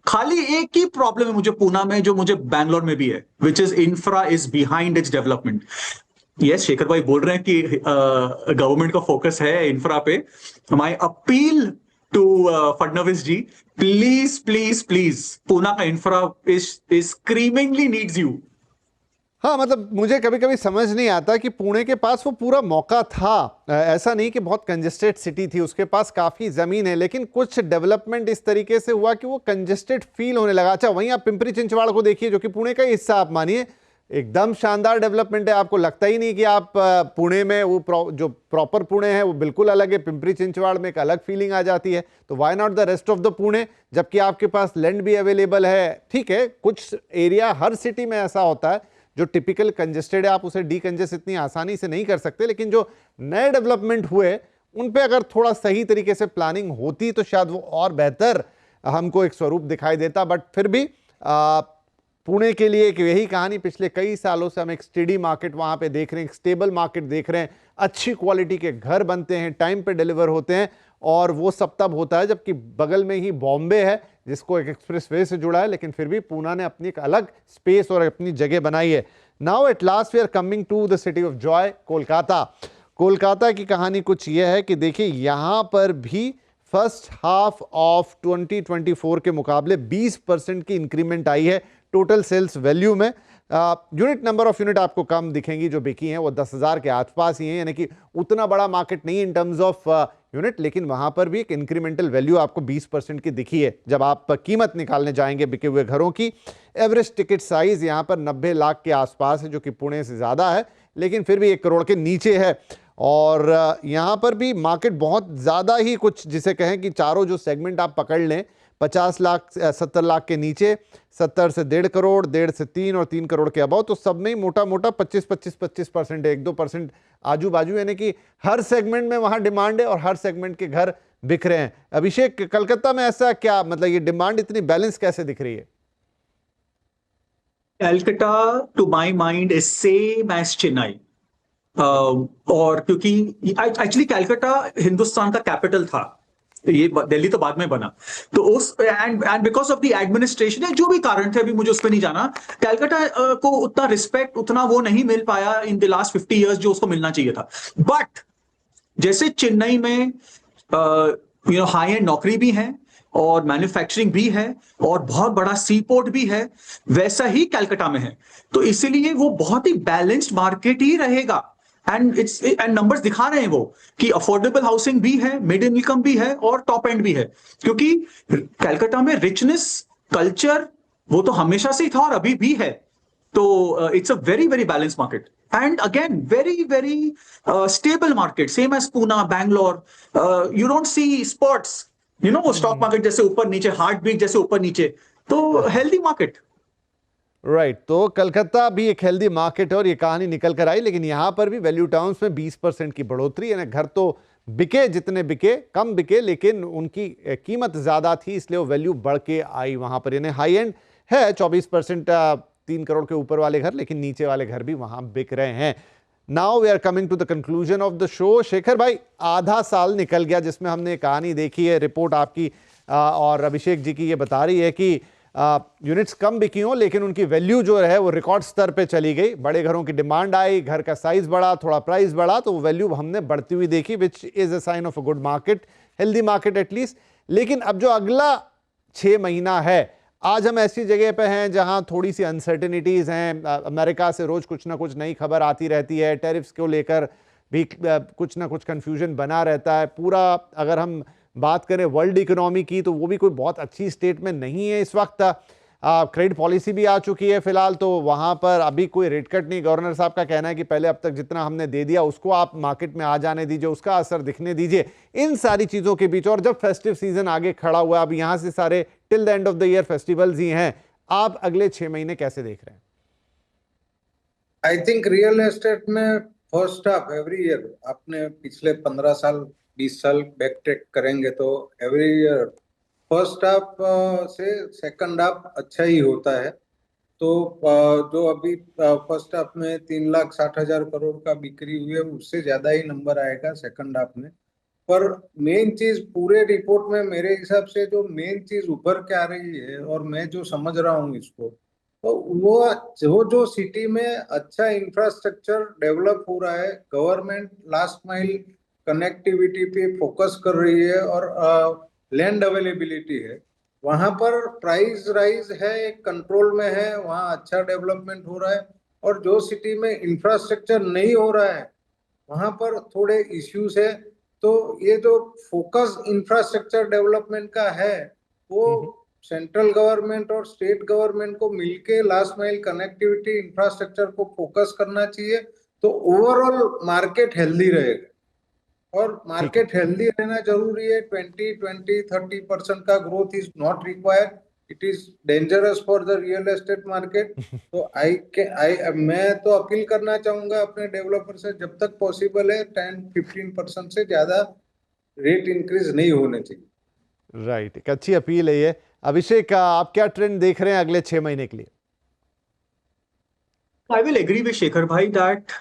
खाली एक ही प्रॉब्लम है मुझे पूना में, जो मुझे बैंगलोर में भी है, which is infra is behind its development. Yes, Shekhar भाई बोल रहे हैं कि गवर्नमेंट का फोकस है इंफ्रा पे। My appeal to Fadnavis ji, please please please, Poona का infra is screamingly needs you. हाँ, मतलब मुझे कभी कभी समझ नहीं आता कि पुणे के पास वो पूरा मौका था। ऐसा नहीं कि बहुत कंजेस्टेड सिटी थी, उसके पास काफ़ी ज़मीन है, लेकिन कुछ डेवलपमेंट इस तरीके से हुआ कि वो कंजेस्टेड फील होने लगा। अच्छा, वहीं आप पिंपरी चिंचवाड़ को देखिए, जो कि पुणे का ही हिस्सा, आप मानिए एकदम शानदार डेवलपमेंट है। आपको लगता ही नहीं कि आप पुणे में, वो जो प्रॉपर पुणे है वो बिल्कुल अलग है, पिंपरी चिंचवाड़ में एक अलग फीलिंग आ जाती है। तो why not the rest of the Pune, जबकि आपके पास लैंड भी अवेलेबल है। ठीक है, कुछ एरिया हर सिटी में ऐसा होता है जो टिपिकल कंजेस्टेड है, आप उसे डीकंजेस्ट इतनी आसानी से नहीं कर सकते, लेकिन जो नए डेवलपमेंट हुए उन पे अगर थोड़ा सही तरीके से प्लानिंग होती तो शायद वो और बेहतर हमको एक स्वरूप दिखाई देता। बट फिर भी पुणे के लिए एक यही कहानी, पिछले कई सालों से हम एक स्टेडी मार्केट वहां पे देख रहे हैं, एक स्टेबल मार्केट देख रहे हैं, अच्छी क्वालिटी के घर बनते हैं, टाइम पे डिलीवर होते हैं, और वो सब तब होता है जबकि बगल में ही बॉम्बे है जिसको एक एक्सप्रेस वे से जुड़ा है, लेकिन फिर भी पूना ने अपनी एक अलग स्पेस और अपनी जगह बनाई है। Now at last we are coming to the city of joy, Kolkata. Kolkata की कहानी कुछ यह है कि देखिए यहां पर भी फर्स्ट हाफ ऑफ 2024 के मुकाबले 20% की इंक्रीमेंट आई है टोटल सेल्स वैल्यू में। यूनिट नंबर ऑफ यूनिट आपको कम दिखेंगी, जो बिकी हैं वो 10,000 के आसपास ही हैं, यानी कि उतना बड़ा मार्केट नहीं इन टर्म्स ऑफ यूनिट, लेकिन वहां पर भी एक इंक्रीमेंटल वैल्यू आपको 20% की दिखी है। जब आप कीमत निकालने जाएंगे बिके हुए घरों की, एवरेज टिकट साइज यहां पर 90 लाख के आसपास है, जो कि पुणे से ज्यादा है लेकिन फिर भी 1 करोड़ के नीचे है। और यहां पर भी मार्केट बहुत ज्यादा ही कुछ, जिसे कहें कि चारों जो सेगमेंट आप पकड़ लें, 50 लाख 70 लाख के नीचे, 70 से 1.5 करोड़, 1.5 से 3 और 3 करोड़ के अबाव, तो सब में ही मोटा मोटा 25% 1-2% आजू बाजू, यानी कि हर सेगमेंट में वहां डिमांड है और हर सेगमेंट के घर बिक रहे हैं। अभिषेक, कलकत्ता में ऐसा क्या, मतलब ये डिमांड इतनी बैलेंस कैसे दिख रही है? Calcutta to my mind is same as Chennai. और क्योंकि एक्चुअली कैलकाटा हिंदुस्तान का कैपिटल था, ये दिल्ली तो बाद में बना, तो उस and because of the administration है, जो भी कारण थे, अभी मुझे उस पर नहीं जाना, कैलकाटा को उतना रिस्पेक्ट, उतना वो नहीं मिल पाया इन द लास्ट 50 इयर्स जो उसको मिलना चाहिए था। बट जैसे चेन्नई में हाई एंड नौकरी भी है और मैन्युफैक्चरिंग भी है और बहुत बड़ा सी पोर्ट भी है, वैसा ही कैलकाटा में है। तो इसीलिए वो बहुत ही बैलेंस्ड मार्केट ही रहेगा। एंड नंबर्स दिखा रहे हैं वो कि अफोर्डेबल हाउसिंग भी है, मिड इनकम भी है और टॉप एंड भी है, क्योंकि कलकत्ता में रिचनेस, कल्चर वो तो हमेशा से ही था और अभी भी है। तो it's a very very balance market and again very very stable market, same as Poona, Bangalore. You don't see spots, वो स्टॉक मार्केट जैसे ऊपर नीचे, हार्ट बीट जैसे ऊपर नीचे, तो हेल्दी मार्केट। राइट, तो कलकत्ता भी एक हेल्दी मार्केट है और ये कहानी निकल कर आई, लेकिन यहां पर भी वैल्यू टाउन्स में 20% की बढ़ोतरी, यानी घर तो बिके, जितने बिके कम बिके, लेकिन उनकी कीमत ज्यादा थी, इसलिए वो वैल्यू बढ़ के आई वहां पर। यानी हाई एंड है 24%, 3 करोड़ के ऊपर वाले घर, लेकिन नीचे वाले घर भी वहां बिक रहे हैं। Now we are coming to the conclusion of the show. Shekhar bhai, आधा साल निकल गया जिसमें हमने कहानी देखी है, रिपोर्ट आपकी और अभिषेक जी की ये बता रही है कि यूनिट्स कम बिकी हों, लेकिन उनकी वैल्यू जो है वो रिकॉर्ड स्तर पे चली गई। बड़े घरों की डिमांड आई, घर का साइज बढ़ा, थोड़ा प्राइस बढ़ा, तो वो वैल्यू हमने बढ़ती हुई देखी, which is a sign of a good market, healthy market at least. लेकिन अब जो अगला 6 महीना है, आज हम ऐसी जगह पे हैं जहां थोड़ी सी अनसर्टेनिटीज हैं। अमेरिका से रोज कुछ ना कुछ नई खबर आती रहती है, टैरिफ्स को लेकर भी कुछ ना कुछ कंफ्यूजन बना रहता है। पूरा अगर हम बात करें वर्ल्ड इकोनॉमी की, तो वो भी कोई बहुत अच्छी स्टेट में नहीं है इस वक्त। क्रेडिट पॉलिसी भी आ चुकी है फिलहाल, तो वहां पर अभी कोई रेट कट नहीं। गवर्नर साहब का कहना है कि पहले अब तक जितना हमने दे दिया उसको आप मार्केट में आ जाने दीजिए, उसका असर दिखने दीजिए। इन सारी चीजों के बीच, और जब फेस्टिव सीजन आगे खड़ा हुआ, अब यहां से सारे till the end of the year festivals ही हैं, आप अगले 6 महीने कैसे देख रहे हैं? आई थिंक रियल एस्टेट में फर्स्ट हाफ एवरी ईयर, आपने पिछले 15 साल 20 साल बैक ट्रैक करेंगे तो एवरी ईयर फर्स्ट हाफ से सेकंड हाफ अच्छा ही होता है। तो जो अभी फर्स्ट हाफ में 3,60,000 करोड़ का बिक्री हुई है, उससे ज्यादा ही नंबर आएगा सेकंड हाफ में। पर मेन चीज पूरे रिपोर्ट में मेरे हिसाब से जो मेन चीज उभर के आ रही है, और मैं जो समझ रहा हूँ इसको, तो वो जो सिटी में अच्छा इंफ्रास्ट्रक्चर डेवलप हो रहा है, गवर्नमेंट लास्ट माइल कनेक्टिविटी पे फोकस कर रही है और लैंड अवेलेबिलिटी है, वहां पर प्राइस राइज है, एक कंट्रोल में है, वहां अच्छा डेवलपमेंट हो रहा है। और जो सिटी में इंफ्रास्ट्रक्चर नहीं हो रहा है, वहां पर थोड़े इश्यूज है। तो ये जो फोकस इंफ्रास्ट्रक्चर डेवलपमेंट का है, वो सेंट्रल गवर्नमेंट और स्टेट गवर्नमेंट को मिलके लास्ट माइल कनेक्टिविटी इंफ्रास्ट्रक्चर को फोकस करना चाहिए, तो ओवरऑल मार्केट हेल्दी रहेगा। और मार्केट हेल्दी रहना जरूरी है। 20-30% का growth is not required, it is dangerous for the real estate market. तो मैं तो अपील करना चाहूंगा अपने डेवलपर से, जब तक पॉसिबल है 10-15% से ज्यादा रेट इंक्रीज नहीं होने चाहिए। राइट, एक अच्छी अपील है ये। अभिषेक, आप क्या ट्रेंड देख रहे हैं अगले 6 महीने के लिए? I will agree with Shekhar bhai that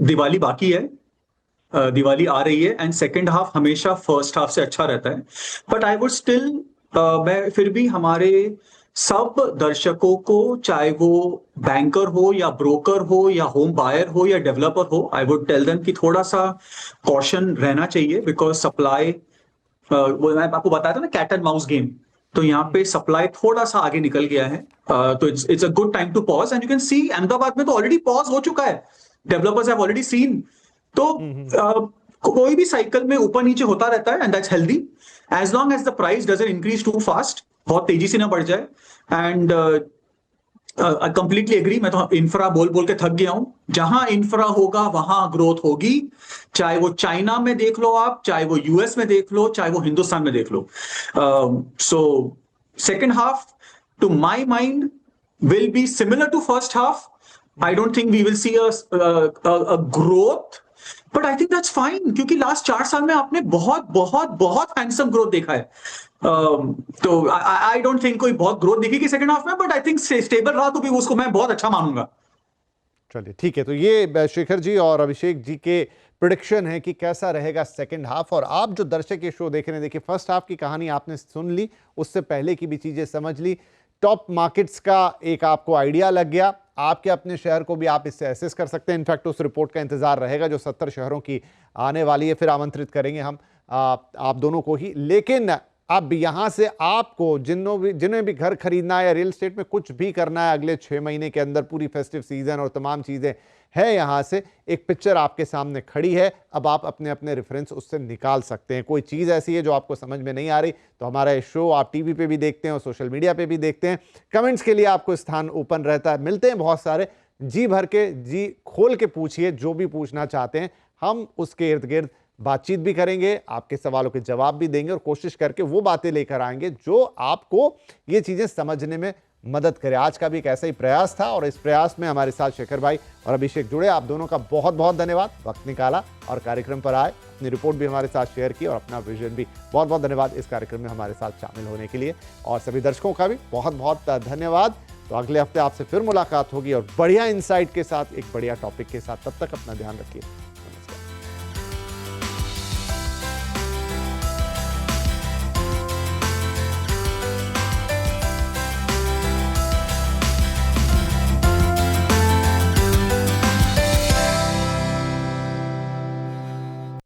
Diwali बाकी है, दिवाली आ रही है, एंड सेकेंड हाफ हमेशा फर्स्ट हाफ से अच्छा रहता है। बट आई वुड स्टिल, मैं फिर भी हमारे सब दर्शकों को, चाहे वो बैंकर हो या ब्रोकर हो या होम बायर हो या डेवलपर हो, आई वुड टेल देम कि थोड़ा सा कॉशन रहना चाहिए, बिकॉज सप्लाई, वो मैं आपको बताया था ना, कैट एंड माउस गेम, तो यहाँ पे सप्लाई थोड़ा सा आगे निकल गया है। तो it's a good time to pause, and you can see Ahmedabad में तो ऑलरेडी पॉज हो चुका है, डेवलपर्स हैव ऑलरेडी सीन। तो कोई भी साइकिल में ऊपर नीचे होता रहता है, and that's healthy, as long as the price doesn't increase too fast, बहुत तेजी से ना बढ़ जाए। एंड आई कंप्लीटली एग्री, मैं तो इंफ्रा बोल बोल के थक गया हूं। जहां इंफ्रा होगा वहां ग्रोथ होगी, चाहे वो चाइना में देख लो आप, चाहे वो यूएस में देख लो, चाहे वो हिंदुस्तान में देख लो। So second half to my mind will be similar to first half. I don't think we will see a growth, but I think that's fine, क्योंकि लास्ट 4 साल में आपने बहुत बहुत बहुत हैंडसम ग्रोथ देखा है। तो आई डोंट थिंक कोई बहुत ग्रोथ दिखेगी सेकंड हाफ में, बट आई थिंक स्टेबल रहा तो भी उसको मैं बहुत अच्छा मानूंगा। चलिए ठीक है, तो ये शेखर जी और अभिषेक जी के प्रिडिक्शन है कि कैसा रहेगा सेकंड हाफ। और आप जो दर्शक ये शो देख रहे हैं, देखिए फर्स्ट हाफ की कहानी आपने सुन ली, उससे पहले की भी चीजें समझ ली, टॉप मार्केट्स का एक आपको आइडिया लग गया, आपके अपने शहर को भी आप इससे एसेस कर सकते हैं। इनफैक्ट उस रिपोर्ट का इंतजार रहेगा जो 70 शहरों की आने वाली है, फिर आमंत्रित करेंगे हम आप दोनों को ही। लेकिन अब यहां से आपको जिन्हें भी घर खरीदना है या रियल एस्टेट में कुछ भी करना है अगले 6 महीने के अंदर, पूरी फेस्टिव सीजन और तमाम चीजें है, यहां से एक पिक्चर आपके सामने खड़ी है। अब आप अपने अपने रेफरेंस उससे निकाल सकते हैं। कोई चीज ऐसी है जो आपको समझ में नहीं आ रही, तो हमारा ये शो आप टीवी पे भी देखते हैं और सोशल मीडिया पे भी देखते हैं, कमेंट्स के लिए आपको स्थान ओपन रहता है, मिलते हैं बहुत सारे। जी भर के, जी खोल के पूछिए जो भी पूछना चाहते हैं, हम उसके इर्द गिर्द बातचीत भी करेंगे, आपके सवालों के जवाब भी देंगे और कोशिश करके वो बातें लेकर आएंगे जो आपको ये चीजें समझने में मदद करे। आज का भी एक ऐसा ही प्रयास था और इस प्रयास में हमारे साथ शेखर भाई और अभिषेक जुड़े। आप दोनों का बहुत बहुत धन्यवाद, वक्त निकाला और कार्यक्रम पर आए, अपनी रिपोर्ट भी हमारे साथ शेयर की और अपना विजन भी। बहुत बहुत धन्यवाद इस कार्यक्रम में हमारे साथ शामिल होने के लिए, और सभी दर्शकों का भी बहुत बहुत धन्यवाद। तो अगले हफ्ते आपसे फिर मुलाकात होगी और बढ़िया इंसाइट के साथ, एक बढ़िया टॉपिक के साथ। तब तक अपना ध्यान रखिए।